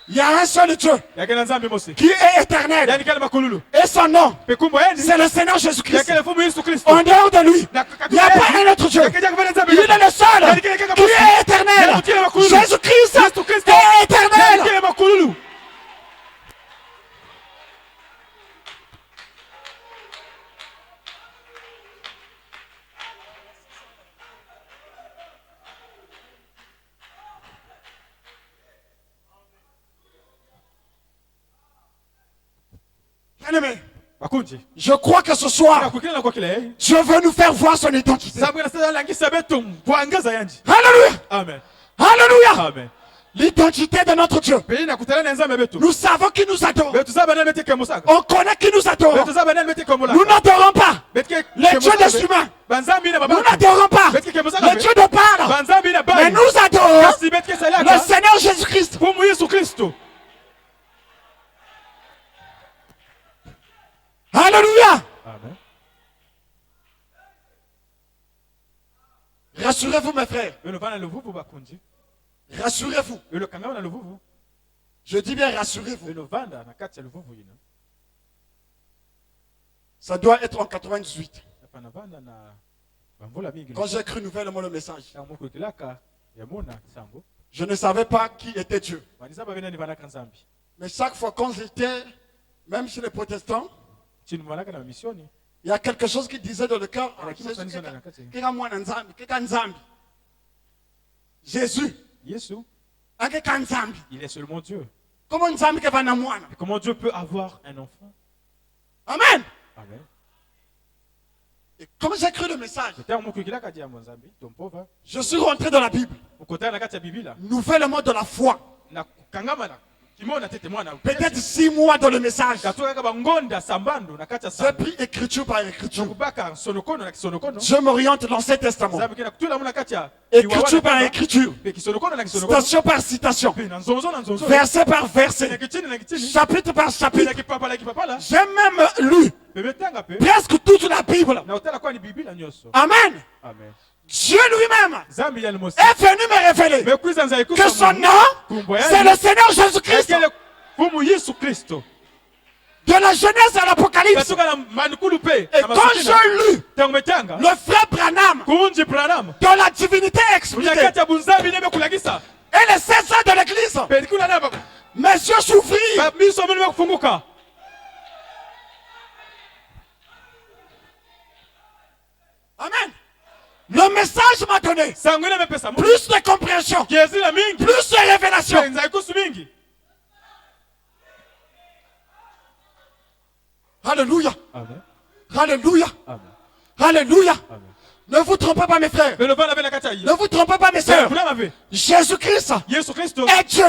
Il y a un seul Dieu qui est éternel. Et son nom, c'est le Seigneur Jésus-Christ. En dehors de lui, il n'y a pas un autre Dieu. Il est le seul qui est éternel. Jésus-Christ est éternel. Bien-aimé, je crois que ce soir, Dieu veut nous faire voir son identité. Alléluia. Amen. Alléluia. Amen. L'identité de notre Dieu. Nous savons qui nous adore. On connaît qui nous adore. Nous n'adorons pas les dieux des humains. Nous n'adorons pas les dieux de parle. Mais nous adorons le Seigneur Jésus-Christ. Alléluia. Amen. Rassurez-vous mes frères. Rassurez-vous. Je dis bien rassurez-vous. Ça doit être en 98. Quand j'ai cru nouvellement le message, je ne savais pas qui était Dieu. Mais chaque fois quand j'étais, même chez les protestants, il y a quelque chose qui disait dans le cœur. Jésus. Il est seulement Dieu. Comment Dieu peut avoir un enfant? Amen. Amen. Et comme j'ai cru le message, je suis rentré dans la Bible. Nouvellement de la foi. Peut-être 6 mois dans le message. J'ai pris écriture par écriture. Je m'oriente dans l'Ancien Testament. Écriture par écriture. Citation par citation. Verset par verset. Chapitre par chapitre. J'ai même lu presque toute la Bible. Amen. Dieu lui-même est venu me révéler que son nom, c'est le Seigneur Jésus-Christ. De la Genèse à l'Apocalypse. Et quand j'ai lu le frère Branham dans la divinité expliquée et les 16 ans de l'église, mes yeux s'ouvrirent. Amen. Le message m'a donné plus de compréhension, plus de révélation. Alléluia. Amen. Alléluia. Amen. Alléluia. Amen. Ne vous trompez pas mes frères. Ne vous trompez pas mes sœurs. Jésus-Christ est Dieu.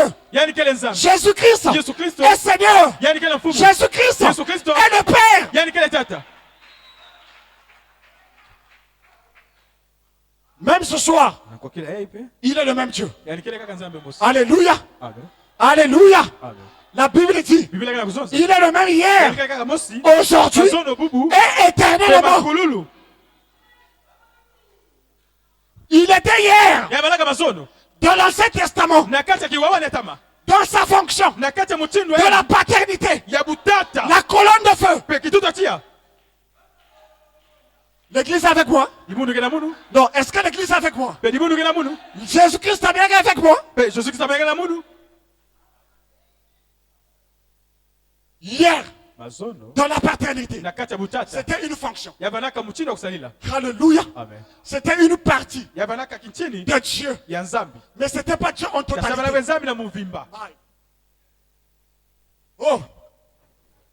Jésus-Christ est Seigneur. Jésus-Christ est le Père. Même ce soir, il est le même Dieu. Alléluia. Amen. Alléluia. Amen. La Bible dit, il est le même hier, aujourd'hui et éternellement. Il était hier dans l'Ancien Testament, dans dans sa fonction na kati ya mutindo de la paternité, ya butata la colonne de feu. pe kitutu atia L'église est avec moi? libundu kena munu Non, est-ce que l'église est avec moi? pe libundu kena munu Jésus-Christ est bien avec moi? pe Jésus Kristo amekena munu Hier, mazono dans la paternité, na kati ya butata c'était une fonction. yavanaka mutindo ya kusalila. Alléluia. Amen. C'était une partie yavanaka kinchini de Dieu. ya nzambi Mais ce n'était pas Dieu en kasabana totalité. nzambi na muvimba. Aïe. Oh.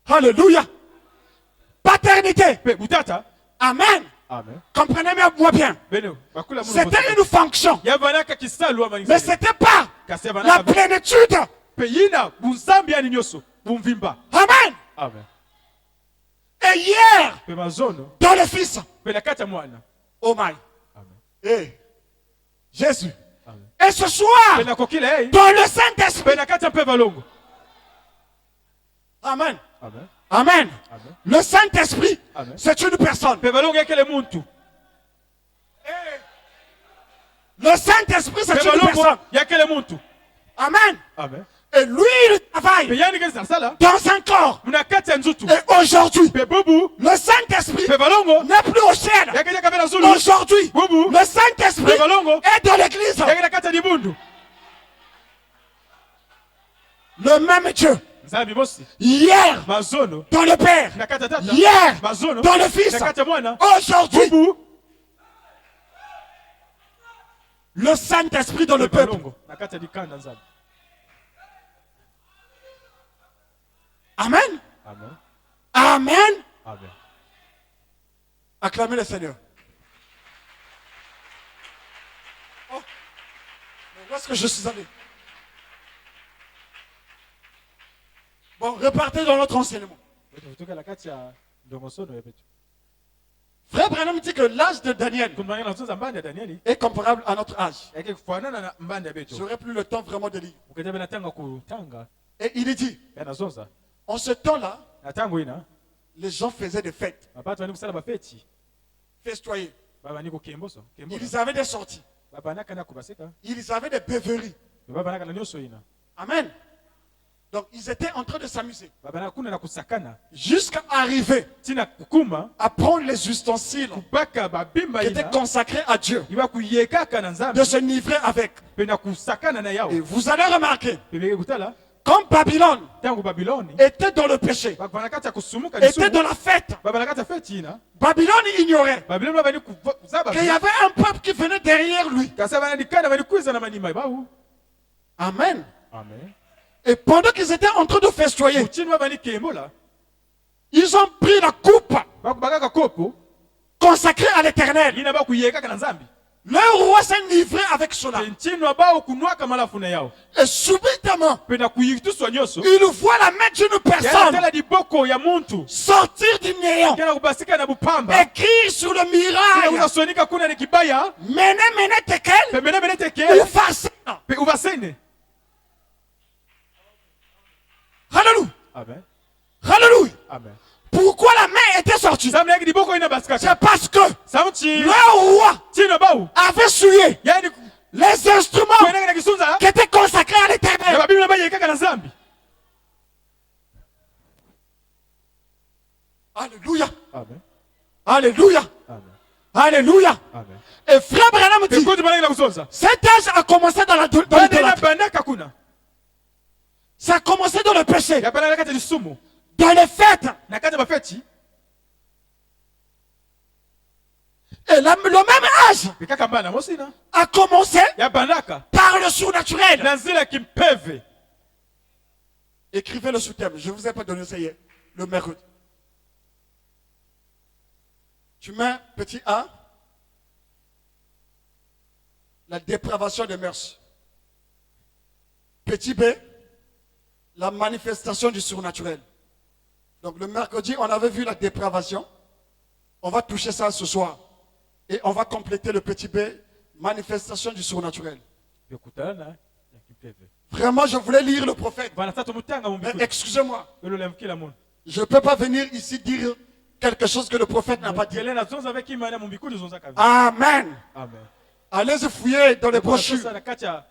Alléluia. Paternité. Pe butata. Amen. Amen. Comprenez-moi bien. Beno bakula munu C'était une fonction. yavanaka kisalu ama Mais ce n'était pas la plénitude. pe yina bunzambi yani nyoso bumvimba. Amen. Amen. Et hier, Pe mazono dans le Fils. pe na kati ya mwana. Oh my. Amen. Et Jésus. Amen. Et ce soir, Pe na kokila dans le Saint-Esprit. pe na kati ya mpe valongo. Amen. Amen. Amen. Amen. Le Saint-Esprit, Amen. c'est une personne. Pe valongo yakele muntu. Le Saint-Esprit, c'est Pe une valongo personne. yakele muntu. Amen. Amen. Et lui, il Pe travaille yani kesi sala dans un corps. muna kati ya nzutu. Et aujourd'hui, Pe bubu le Saint-Esprit pe valongo n'est plus au ciel. yakele kabela zulu. Aujourd'hui, Bubu le Saint-Esprit pe valongo est dans l'église. yakele kati ya libundu. Le même Dieu. Nzambi mosi Hier, mazono dans le Père. na kati ya tata. Hier, Mazono dans le Fils. na kati ya mwana. Aujourd'hui, Bubu le Saint-Esprit dans le pe peuple. valongo na kati ya dikanda nzambi. Amen. Amen. Amen. Amen. Acclamez le Seigneur. Oh. Mais où est-ce que je suis allé? Bon, repartez dans notre enseignement. Kutoka na kati ya ndongosono ya betu. Frère Branham dit que l'âge de Daniel Kumanya na tunza mbanda ya Danieli est comparable à notre âge. yake kufanana na mbanda ya betu. J'aurais plus le temps vraiment de lire. Ukatebe na tanga kutanga Et il dit, yana zonza. en ce temps-là, Na tango ina les gens faisaient des fêtes, bapatu bani kusala bafeti. festoyer. Baba niko kemboso. Kemboso. Ils avaient des sorties. Baba naka na kubaseka. Ils avaient des beuveries. Baba naka na nyoso ina. Amen. Donc, ils étaient en train de s'amuser. Baba naka kuna na kusakana. Jusqu'à arriver Tina kukuma à prendre les ustensiles baka babimba qui étaient ina. consacrés à Dieu, Iba kuyekaka na de nzambi. se livrer avec. Pe na kusakana na yao. Et vous allez remarquer, Pe kutala comme Babylone tango Babiloni. était dans le péché, Baba na kati ya kusumuka était lisumu. dans la fête, Baba na kati ya feti ina. Babylone ignorait Babiloni baba ni kuzaba. qu'il y avait un peuple qui venait derrière lui. Kasa bana dikana bani kuiza na manima babu. Amen. Amen. Et pendant qu'ils étaient en train de festoyer, Mutini baba ni kembola. ils ont pris la coupe Bakubaka kopo. consacrée à l'éternel. Ina ba kuyekaka na nzambi. Le roi s'est livré avec cela. Tentino bao kunwaka malafu na yao. Et subitement, Pe na kuyituswa nyoso. il voit la main d'une Yana personne tala diboko ya muntu. sortir du néant, Kana kubasika na bupamba. écrire sur le Kila mirail, unasonika kuna ni kibaya. Mene mene tekel, Pe mene mene ou teke. Fasena. Pe uvasene. Alléluia. Amen. Alléluia. Amen. Pourquoi la main était sortie? Samna yaki diboko ina basikaka. C'est parce que Samchi. le roi Tino bao. avait souillé Yani les instruments kueneka na kisunza. qui étaient consacrés à Na l'éternel. babimi na bayekaka na nzambi. Alléluia. Amen. Alléluia. Amen. Alléluia. Amen. Et frère Branham dit, Pekuti bana ina kusonza. cet âge a commencé dans Bana ina l'idolâtrie. bandaka kuna. Ça a commencé dans le péché, Ya bana na kati lisumu. dans les fêtes. Na kati bafeti. Et le même âge Bekaka bana mosina. a commencé Ya bandaka. par le surnaturel. Na nzela kimpeve. Écrivez le sous-thème. Je ne vous ai pas donné ça hier, le mercredi. Tu mets petit A, la dépravation des mœurs. Petit B, la manifestation du surnaturel. Donc le mercredi, on avait vu la dépravation. On va toucher ça ce soir. Et on va compléter le petit B, manifestation du surnaturel. Bekutana na ya kimpeve. Vraiment, je voulais lire le prophète. Bana tatu mutanga Mais mumbiku. excusez-moi, Elo lemkila mun. je ne peux pas venir ici dire quelque chose que le prophète n'a pas dit. Kelena zonza avec imana mumbiku zonza kavi. Amen. Amen. Allez-y fouiller dans les brochures. Na kati ya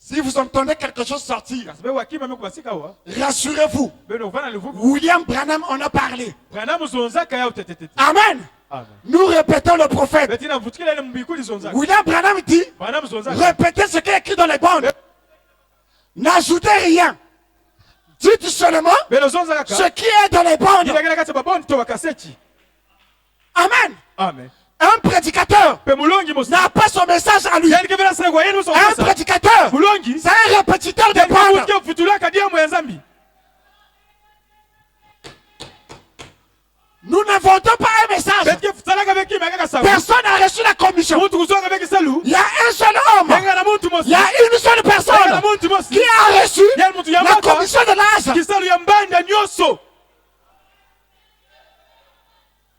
Si vous entendez quelque chose sortir, Kasi be wakima me kubasika wa. rassurez-vous. Be no vana levu. William Branham en a parlé. Branham zonzaka ya utetete. Amen. Amen. Nous répétons le prophète. Betina vutikile ile mbikuli zonzaka. William Branham dit, Branham zonzaka. répétez ce qui est écrit dans les bandes. N'ajoutez rien. Dites seulement Be no zonzaka. ce qui est dans les bandes. Ilagala kati babon to wakaseti. Amen. Amen. Un prédicateur Pe mulongi mosi. n'a pas son message à lui. Yani kebela sengwa yenu so. Un prédicateur, Mulongi. c'est un répétiteur de Yani bandes. kebela futula kadia mo nzambi. Nous n'inventons pas un message. Betke futala ka beki mega sabu. Personne n'a reçu la commission. Mutu kuzoka beki salu. Il y a un seul homme. Yenga na muntu mosi. Il y a une seule Yenga na personne muntu mosi. qui a reçu Yani mutu la yamata. commission de l'âge. Kisalu ya mbanda nyoso.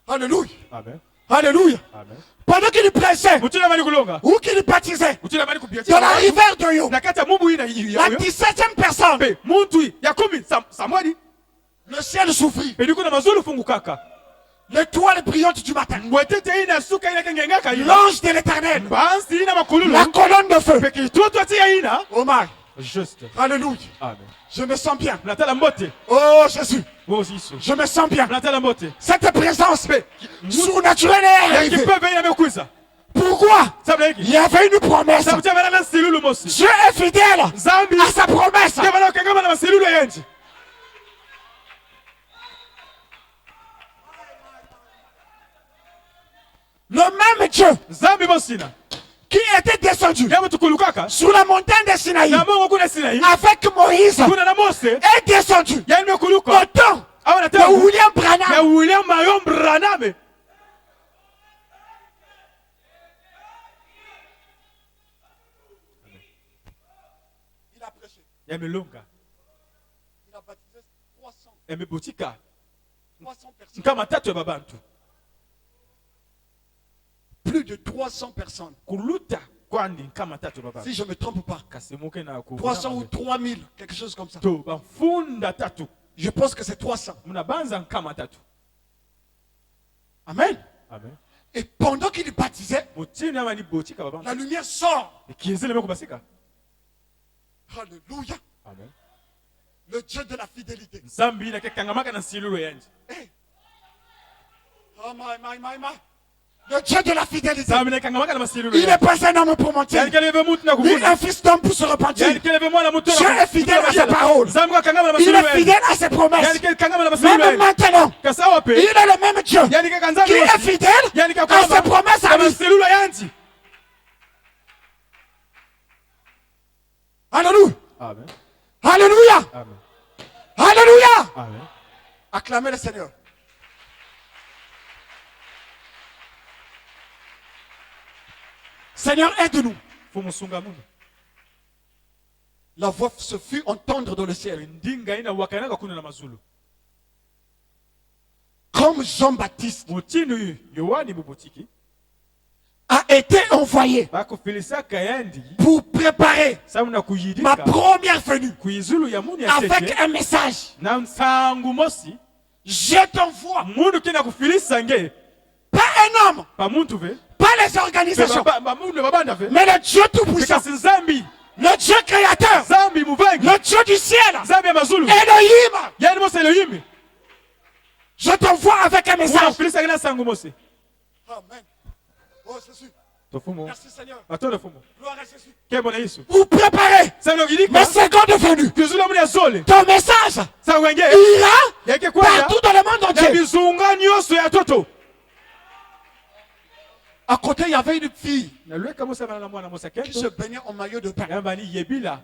Alléluia. Amen. Alléluia. Amen. Pendant qu'il prêchait Mutula mali kulonga. ou qu'il baptisait Mutula mali kubiachi. dans la rivière de Yo, Na kati ya mubu ina la ya. 17e personne, Pe muntu ya kumi samwadi. le ciel s'ouvrit. Pe diko na mazulu fungukaka. L'étoile brillante du matin. Mwetete ina suka ina kengenga ka ina. L'ange de l'éternel. Bansi ina makululu. La colonne de feu. Pe kitoto ati ya ina. Oh my. Juste. Alléluia. Amen. Je me sens bien. Natala mbote. Oh Jésus. Moses. Je me sens bien. Natala mbote. Cette présence surnaturelle est Ya arrivée. kipepe ina mekuisa. Pourquoi? Sabla Il y avait une promesse. Sabu tia na silulu mosi. Dieu est fidèle Zambi. à sa promesse. Tia bana kangama na silulu yenji. Le même Dieu Zambi mosina. qui était descendu Ya mutukulukaka. sur la montagne de Sinaï Na mongo kuna Sinai. avec Moïse Kuna na Mose. est descendu Ya nimekuluka. au temps Awa na de tena. William Ya Branham. William Marion Branham. Il a prêché. Ya melonga. Il a baptisé 300 Ya mebotika. personnes. Kama tatu ya babantu. Plus de 300 personnes. Kuluta kwandi kama tatu ya babantu. Si je ne me trompe pas. Kasemuke na ku. 300 ou 3000, quelque chose comme ça. To bafunda tatu. Je pense que c'est 300. Muna banza kama tatu. Amen. Amen. Et pendant qu'il baptisait, Mutini ama ni botika babantu. la lumière sort. Kienzele meko basika. Alléluia. Amen. Le Dieu de la fidélité. Zambi na kekangamaka na silulu yenji. Oh my. Le Dieu de la fidélité. Zambi na kekangamaka na silulu Il yenji. n'est pas un homme pour mentir. Yani keleve mutu na Ni kuvuna. un fils d'homme pour se repentir. Yani keleve mwana mutu na Dieu est fidèle à ses paroles. Zambi ka kangama na Il silulu est yenji. fidèle à ses promesses. Yani kangama na silulu Même yenji. maintenant, Kasawa pe. il est le même Dieu Yani kekanzambi. qui est fidèle Yani à ses promesses à na lui. silulu yenji. Alléluia. Amen. Alléluia. Amen. Alléluia. Amen. Acclamez le Seigneur. Seigneur, aide-nous. Fumusunga mungu. La voix se fut entendre dans le ciel. Ndinga ina wakanaka kuna na mazulu. Comme Jean-Baptiste Mutinu Yohani Bubotiki. a été envoyé Bakufilisa kayandi. pour préparer Samuna ma kuyidika. première venue Kuizulu ya muni ya avec tete. un message. Na nsangu mosi. Je t'envoie Mundu kina kufilisa nge. pas un homme, Pa muntu ve. pas les organisations, Mundu babanda ve. mais le Dieu Tout-Puissant, Kasi Zambi. le Dieu Créateur, Zambi muvengi. le Dieu du ciel, Zambi ya mazulu. Elohim. Yani mose Elohim. Je t'envoie avec un Muna message. kufilisa kina sangu mosi. Amen. Oh Jésus. Tofumo. Merci Seigneur. Atole fumo. Gloire à Jésus. Kebo na Yesu. Vous préparez Samuna kuyidika. ma seconde venue. Kuzula muni ya zole. Ton message Sangu wenge. ira Yake kwaya. partout dans le monde Na entier. bizunga nyoso ya toto. À côté, il y avait une fille Na lweka mosa bana na mwana mosa qui kento. se baignait en maillot de bain. Yamba ni yebila.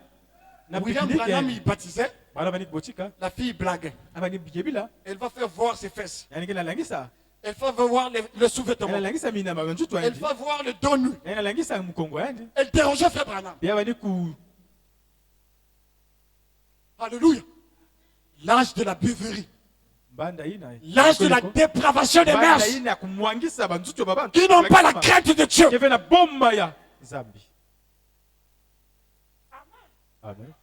Na William pique-nique. Branham, il baptisait. Bana bani botika. La fille blaguait. Aba ni yebila. Elle va faire voir ses fesses. Yani kila langisa. Elle va voir le sous-vêtement. Ela langisa mina mabanjutu Elle andi. va voir le dos nu. Ela langisa mkongo andi. Elle dérangeait Frère Branham. Bia bani ku Alléluia. L'âge de la beuverie. banda ina. L'âge de la dépravation des Banda mœurs. ina kumwangisa banzutu babantu. Qui n'ont pas la crainte de Dieu. Keve na bomba ya Zambi. Amen.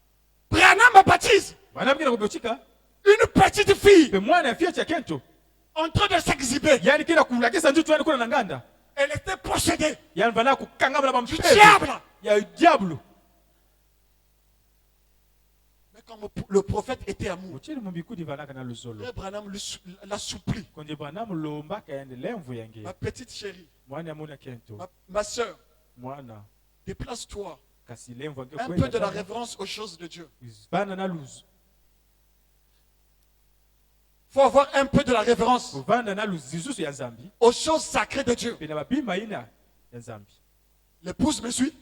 Branham me baptise. Bana bikira kubochika. Une petite fille Pe mwana afia cha kento. en train de s'exhiber. Yani kila kulakisa nzutu yani kuna nanganda. Elle était possédée Yani bana kukangama na du bampepe. diable. Ya diablo. Comme le prophète était amour. uchili mumbikudi vanaka na luzolo Frère Branham l'a soupli. konje Branham lomba kaende lemvu yange Ma petite chérie, mwana amuna kento ma soeur, mwana déplace-toi. kasi lemvu yange Un peu de la révérence aux choses de Dieu. bana na luzu Il faut avoir un peu de la révérence kuvanda na luzu zisusu ya nzambi aux choses sacrées de Dieu. pena babima ina ya nzambi L'épouse me suit.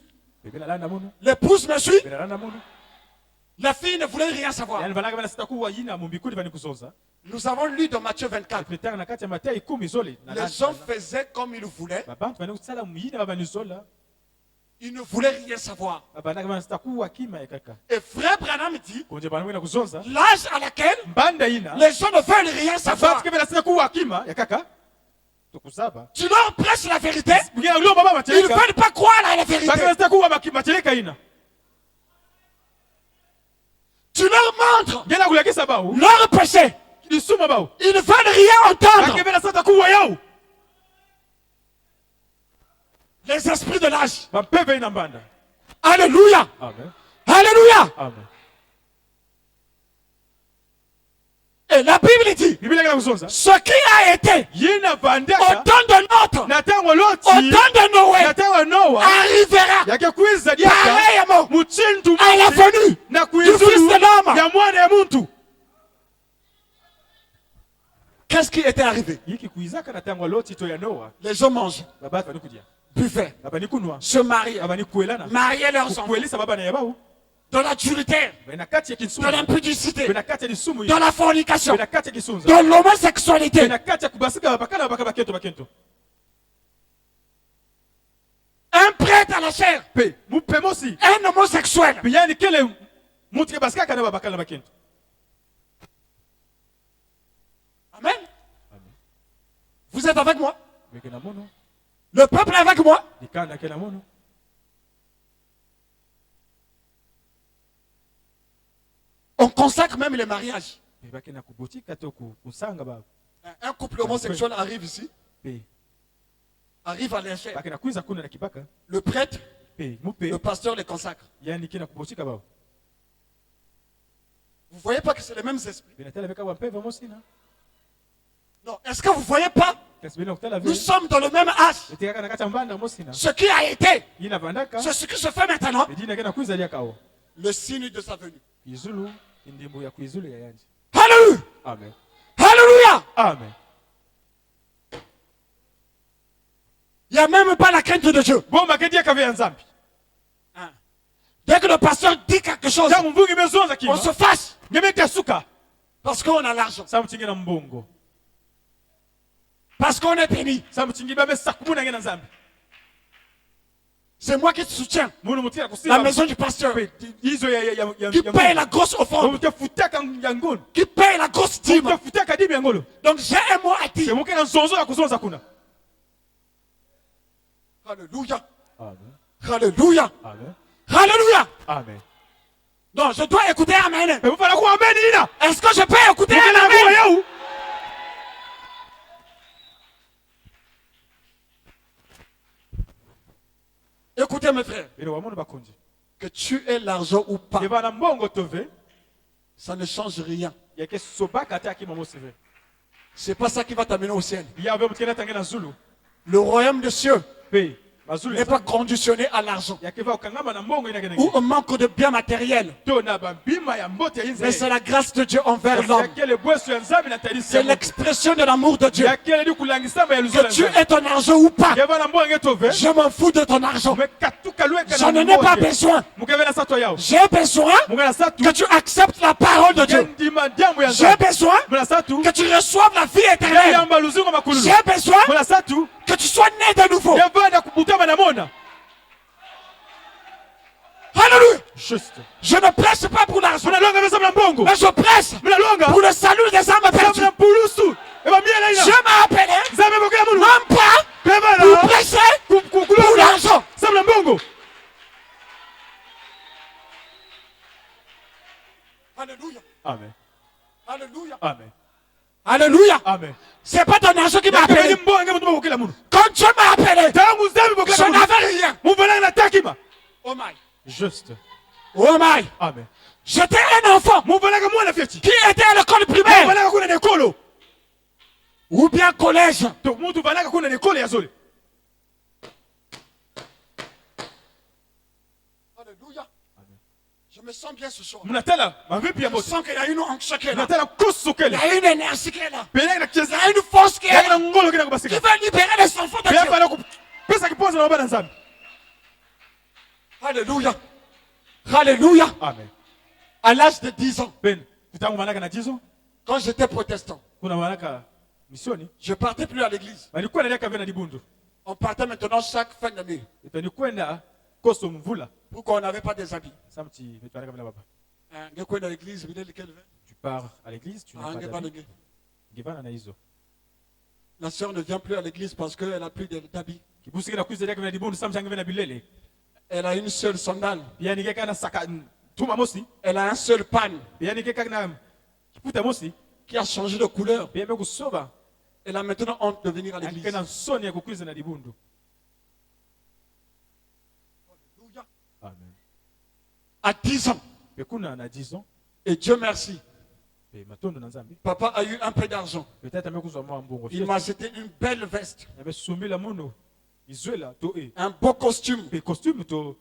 pena lana mono L'épouse me suit. pena lana mono La fille ne voulait rien savoir. yani vanaka bana sitakuwa ina mumbikudi vani kuzoza Nous avons lu dans Matthieu 24. petanga na kati ya Mathayo 10 zole Les gens faisaient comme ils voulaient. babantu vani kusala muyina vani zola Ils ne voulaient rien savoir. babanaka bana sitakuwa kima ya kaka Et frère Branham dit, konje bana mwina kuzonza l'âge à laquelle mbanda ina les gens ne veulent rien savoir. babantu kebela sitakuwa kima ya kaka tukusaba Tu leur prêches la vérité. mugina ulio baba Ils ne macheleka veulent pas croire à la vérité. bakela sitakuwa macheleka ina Tu leur montres ngena kulekisa bao leur péché. lisuma bao Ils ne veulent rien entendre. bakebela sitakuwa yao Les esprits de l'âge. bampeve ina mbanda Alléluia. amen Alléluia. amen Et la Bible dit, biblia ngena kuzonza ce qui a été yina au vandaka temps de notre, na tango au loti temps de Noé, na tango Noa arrivera yake kwiza diaka pareillement muchintu à la venue na du Fils kuizulu de l'homme. ya mwana ya muntu Qu'est-ce qui était arrivé? yiki kuizaka na tango loti to ya Noa Les gens mangent, babatu bani kudia buvaient, babani kunwa se mariaient, babani kuelana mariaient leurs enfants kuelisa baba na yabao dans l'adultère, bena kati ya dans kisumu l'impudicité, bena kati ya lisumu dans la fornication, bena kati ya kisunza dans l'homosexualité. bena kati ya kubasika bakana bakento Un prêtre à la chair, pe mupemosi un homosexuel. pe yani kele mutu ke basika kana bakana bakento Amen. Vous êtes avec moi? bekena mono Le peuple est avec moi? dikanda kena mono On consacre même les mariages. pe bakena kubotika to kusanga baba Un couple homosexuel arrive ici, pe arrive à l'échelle. bakena kwiza kuna na kibaka Le prêtre, pe le mupe pasteur les consacre. yani kina kubotika baba Vous ne voyez pas que c'est les mêmes esprits? bena tala beka wampeva mosina Non. Est-ce que vous ne voyez pas? kasi bena kutala Nous ve sommes dans le même âge. etika na kati ya mbanda mosina Ce qui a été, yina vandaka c'est ce qui se fait maintenant. edina kena kwiza diakao Le signe de sa venue. izulu indimbo ya kuizulu ya yanje Alléluia. amen Alléluia. amen Il n'y a même pas la crainte de Dieu. bon makedi akave ya nzambi Hein. Dès que le pasteur dit quelque chose, tangu mvungi mezonza on kima se fâche ngemete suka parce qu'on a l'argent, samutingi na mbongo parce qu'on est béni. samutingi babe sakumuna ngena nzambi C'est moi qui te soutiens. munu mutia La kusila maison du pasteur, hizo ya qui paye la grosse offrande, mutafutaka ngolo qui paye la grosse dîme. mutafutaka dibi ngolo Donc j'ai un mot à dire. semuke na nzonzo ya kuzonza kuna Alléluia. amen Alléluia. amen Alléluia. amen Non, je dois écouter Amen. pe mufana ku amen ina Est-ce que je peux écouter mukena ku Amen? yau Écoutez mes frères, ere wamono bakonji que tu aies l'argent ou pas, yeba na mbongo tove ça ne change rien. yake sobaka ta ki mamo seve C'est pas ça qui va t'amener au ciel. ya be mutkena tangena zulu Le royaume des cieux pe mazulu n'est pas conditionné à l'argent yake va ukangama na mbongo ina ou kena au manque de biens matériels. to na bambima ya mbote ya Mais c'est inze la grâce de Dieu envers l'homme. yakele bweso ya nzambi na talisi C'est l'expression de l'amour de Dieu. yakele di kulangisamba ya luzola Que tu aies ton argent ou pas, yeba na mbongo tove je m'en fous de ton argent. me katuka lweka Je n'en ai pas besoin. mukeve na sato yao J'ai besoin mukena satu que tu acceptes la parole de Dieu. yandima ndiamu ya J'ai nzambi besoin muna satu que tu reçoives la vie éternelle. yamba luzingo makululu J'ai besoin muna satu que tu sois né de nouveau. yavanda kubutama na mona Alléluia. juste Je ne prêche pas pour l'argent, muna longa besa mna mbongo mais je prêche muna longa pour le salut des âmes perdues. mna pulusu eba miela ina Je m'ai appelé nzambe bokela mulu non pas peba pour na prêcher pour kulonga l'argent. sabla mbongo Alléluia. amen Alléluia. amen Alléluia. amen C'est pas ton argent qui m'a yakele appelé. mbongo mutu bokela mulu Quand Dieu m'a appelé, tangu nzambe bokela je mulu n'avais rien. muvana na takima Oh my. juste Oh my. amen J'étais un enfant mubalaka mwana feti qui était à l'école primaire mubalaka kuna nekolo ou bien collège. to mutu balaka kuna nekolo ya zole. Alléluia. Je me sens bien ce soir. Munatala mavipi ya Je moto sens qu'il y a une onction qui est là. munatala kusukele Il y a une énergie qui est là. pele na Il kiza y a une force qui est ya là. na ngolo kina Qui kubasika va libérer les enfants de pele Dieu. bala ku pesa kiponza na bana nzambi. Alléluia. Alléluia. Amen. À l'âge de 10 ans, Ben tutangu manaka na jizo quand j'étais protestant, kuna manaka misioni je partais plus à l'église. balikuwa nalia kavena dibundu On partait maintenant chaque fin d'année. etani kwenda koso mvula Pourquoi on n'avait pas des habits. samti betwana kavena baba On est à l'église, vous lequel tu pars à l'église tu n'as pas d'habits ngivana na hizo La sœur ne vient plus à l'église parce qu'elle n'a plus d'habits. kibusikira kwiza kavena dibundu samti ngivena bilele Elle a une seule sandale. pia nikeka na saka tuma mosi Elle a un seul pan pia nikeka na kiputa mosi qui a changé de couleur. pia mekusoba Elle a maintenant honte de venir à l'église. alikena nsoni ya kukwiza na dibundu. Amen. À 10 ans. Pekuna na 10 ans Et Dieu merci. pe matondo na nzambi Papa a eu un peu d'argent. peut-être amekuzwa mwa mbongo Il m'a acheté une belle veste. amesumbila muno izwela to Un beau costume pe costume to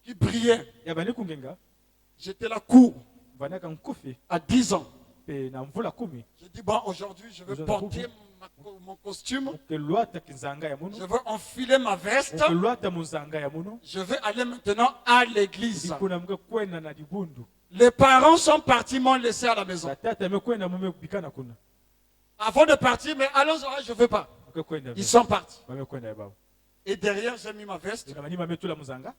qui brillait. ya bani kungenga J'étais là court vanaka nkufi à 10 ans. pe na mvula 10 J'ai dit, bon, aujourd'hui, je vais porter mon costume. ke lwata kizanga ya muno Je vais enfiler ma veste. ke lwata muzanga ya muno Je vais aller maintenant à l'église. kuna mke kwenda na dibundu Les parents sont partis, m'ont laissé à la maison. batata amekwenda mume bikana kuna Avant de partir, mais allons, je ne veux pas. mke kwenda Ils sont partis. bamekwenda baba Et derrière, j'ai mis ma veste. na mani mametula muzanga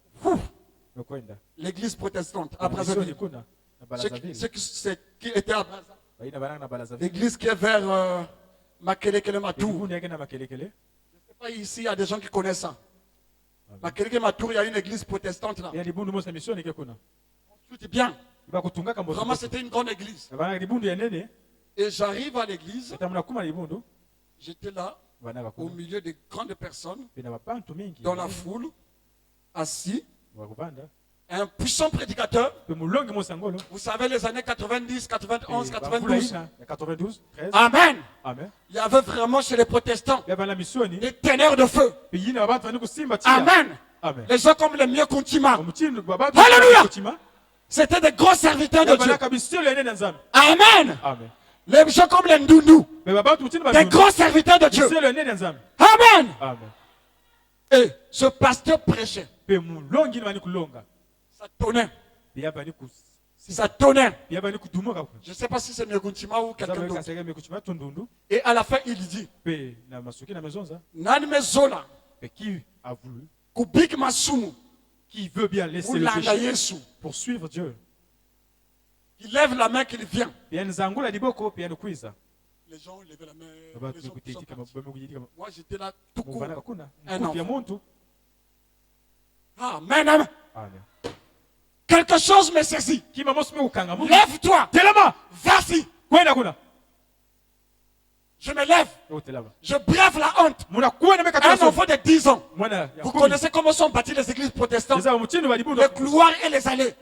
mekwenda L'église protestante à Brazzaville Brazzaville. kuna na Ce Brazzaville qui était à Brazzaville. baina banana na Brazzaville L'église qui est vers Makelekele Matour. dibundu yake na makelekele Je ne sais pas ici, il y a des gens qui connaissent ça. Makelekele Matour, il y a une église protestante là. ya dibundu mosa mission yake kuna Tout est bien. bakutungaka mbozo Vraiment, c'était une grande église. na banaka dibundu ya nene Et j'arrive à l'église. tamuna kuma dibundu J'étais là, banaka au kuna milieu de grandes personnes, pena bapantu mingi dans la foule, assis. bakuvanda Un puissant prédicateur. pe mulongi mosangolo Vous savez, les années 90, 91, Bavula 92. ina ya 92 13 Amen. amen Il y avait vraiment chez les protestants ya bana misioni des ténèbres de feu. pe yina babantu bani kusimba tia Amen. amen Les gens comme les mieux Kuntima. omutindu babantu Alléluia. kutima C'était des grands serviteurs de ya Dieu. banaka misioni ya nene nzambe Amen. amen Les gens comme les Ndundu. pe babantu mutindu Des bantu grands serviteurs de Dieu. misioni ya nene nzambe Amen. amen Et ce pasteur prêchait. pe mulongi bani kulonga Ça tonnait. pe ya bani kus Ça tonnait. pe ya bani kudumuka ku Je ne sais pas si c'est mieux Kuntima ou quelqu'un nzambe d'autre. kasege mekuchima tundundu Et à la fin, il dit, pe na masuki na mezonza Nani mezola. pe qui a voulu Kubik masumu. qui veut bien laisser le Ulanga péché Yesu. pour suivre Dieu Il lève la main qu'il vient. pe nzangula liboko pe nukwiza Les gens levaient la main. baba Les gens sont kutetika partis. bamekuyitika Moi, j'étais là tout court. muvana kuna Un mkufi ya enfant. muntu Amen. Amen. amen Quelque chose me saisit. kima mosime ukanga mu Lève-toi. telema Vas-y. kwenda kuna Je me lève. yo telema Je brave la honte. muna kwenda meka Un toso enfant de 10 ans. mwana ya Vous kumi connaissez comment sont bâties les églises protestantes? eza mutindo balibundo Les couloirs et les allées.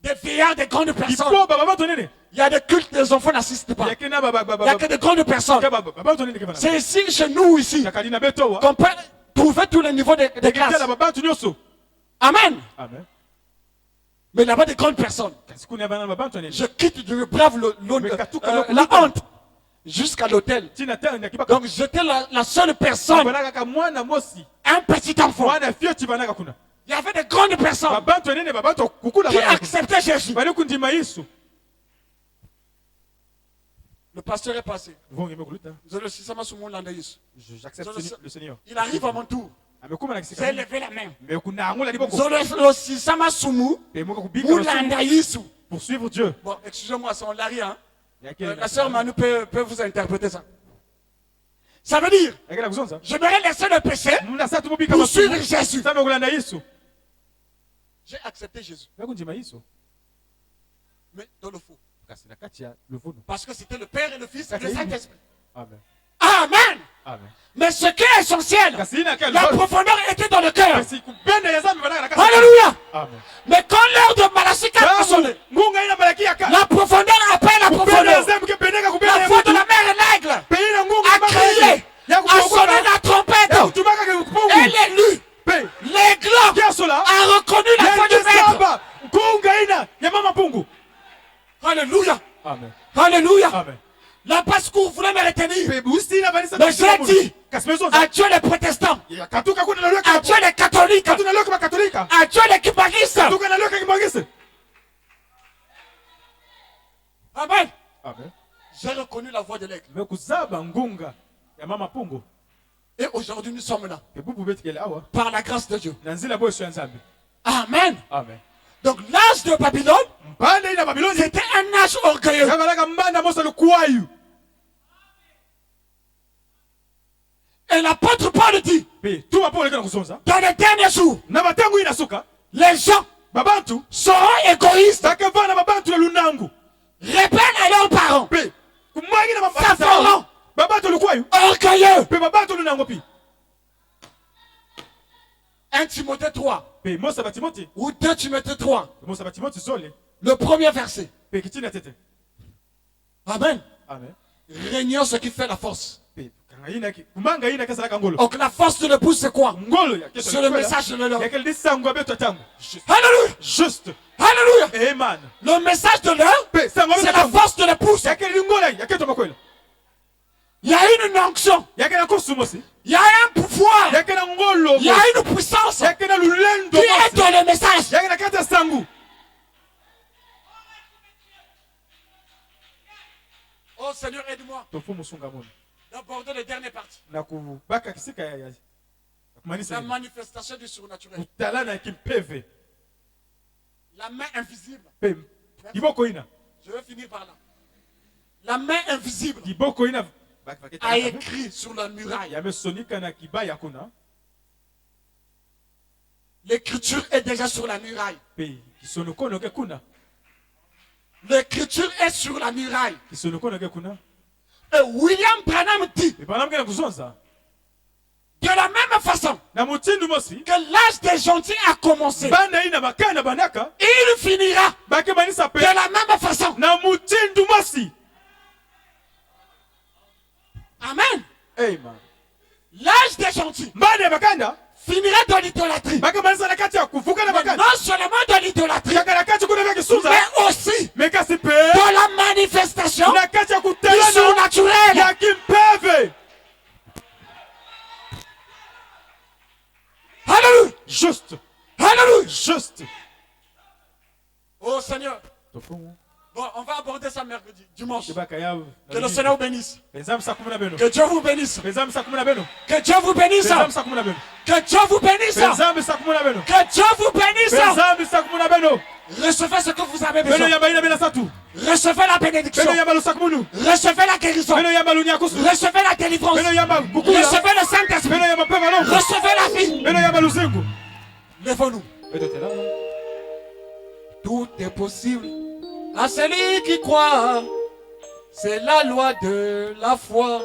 Des vieillards, des grandes personnes. ipo baba bato nene Il y a des cultes, les enfants n'assistent pas. yakena baba Il n'y a que des grandes personnes. baba bato nene kebana C'est ici, chez nous, ici, yakadina beto wa qu'on peut trouver tous les niveaux des tela classes. baba bato nyoso Amen. amen Mais là-bas, des grandes personnes. kasi kuna bana baba bato nene Je quitte, je brave la honte jusqu'à l'hôtel. tina tena nyakibaka Donc, j'étais la seule personne, bana kaka mwana mosi un petit enfant. mwana fioti banaka kuna Il y avait des grandes personnes baba bato nene baba bato kukula qui bana acceptaient Jésus. bali kundima Yesu Le pasteur est passé. vonge mekuluta j'accepte le Seigneur Il arrive à mon tour. amekuma na J'ai kisika levé la main. mais kuna angula liboko Pe pe moka kubika pour suivre Dieu Bon, excusez-moi, c'est on l'a ri, hein. yakela La sœur Manu peut vous interpréter ça. Ça veut dire, yakela kuzonza je m'aurais laissé le péché muna satu mubika pour suivre Jésus. sama kulanda Yesu J'ai accepté Jésus, yakundima Yesu mais dans le faux. kasi na kati ya luvuno Parce que c'était le Père et le Fils et le Saint-Esprit. amen Amen. amen Mais ce qui est essentiel, kasi ina kali la profondeur était dans le cœur. kasi kubenda ya zambi banaka na kati Alléluia. amen Mais quand l'heure de sonné. ngunga ina malaki ya La profondeur appelle la profondeur. La voix de la mère l'aigle a crié, a sonné la trompette. Et l'élu, l'aigle a reconnu la voix du maître. Alléluia. Amen. Alléluia. Amen. La parce que vous voulez me retenir. Mais j'ai dit à Dieu les protestants, à Dieu les catholiques, à Dieu les kibagistes. Amen. Amen. J'ai reconnu la voix de l'aigle. Et aujourd'hui nous sommes là. Par la grâce de Dieu. Amen. Amen. Donc l'âge de Babylone, c'était un âge orgueilleux. Et l'apôtre Paul dit, dans les derniers jours, les gens seront égoïstes, rebelles à leurs parents, s'affolent, orgueilleux. 1 Timothée 3 ou 2 Timothée 3, le premier verset. Amen. Réunion ce qui fait la force. Donc la force de l'épouse c'est quoi? C'est le message de l'heure. Alléluia. Juste. Alléluia. Amen. Le message de l'heure, c'est la force de l'épouse. Il y a une onction. Il y a un pouvoir. Il y a une puissance qui est dans le message. Oh Seigneur, aide-moi d'aborder les dernières parties. La manifestation du surnaturel. La main invisible. Je vais finir par là. La main invisible a écrit sur la muraille. L'écriture est déjà sur la muraille. L'écriture est sur la muraille. Et William Branham dit de la même façon que l'âge des gentils a commencé, il finira de la même façon. Amen. L'âge des gentils finira dans l'idolâtrie. Mais non seulement dans l'idolâtrie, mais aussi dans la manifestation du surnaturel. Alléluia. Juste. Alléluia. Juste. Oh Seigneur. Bon, on va aborder ça mercredi, dimanche. Que le Seigneur vous bénisse. Que Dieu vous bénisse. Que Dieu vous bénisse. Que Dieu vous bénisse. Que Dieu vous bénisse. Recevez ce que vous avez besoin. Recevez la bénédiction. Recevez la guérison. Recevez la délivrance. Recevez le Saint-Esprit. Recevez la vie. Lève-nous. Tout est possible à celui qui croit. C'est la loi de la foi.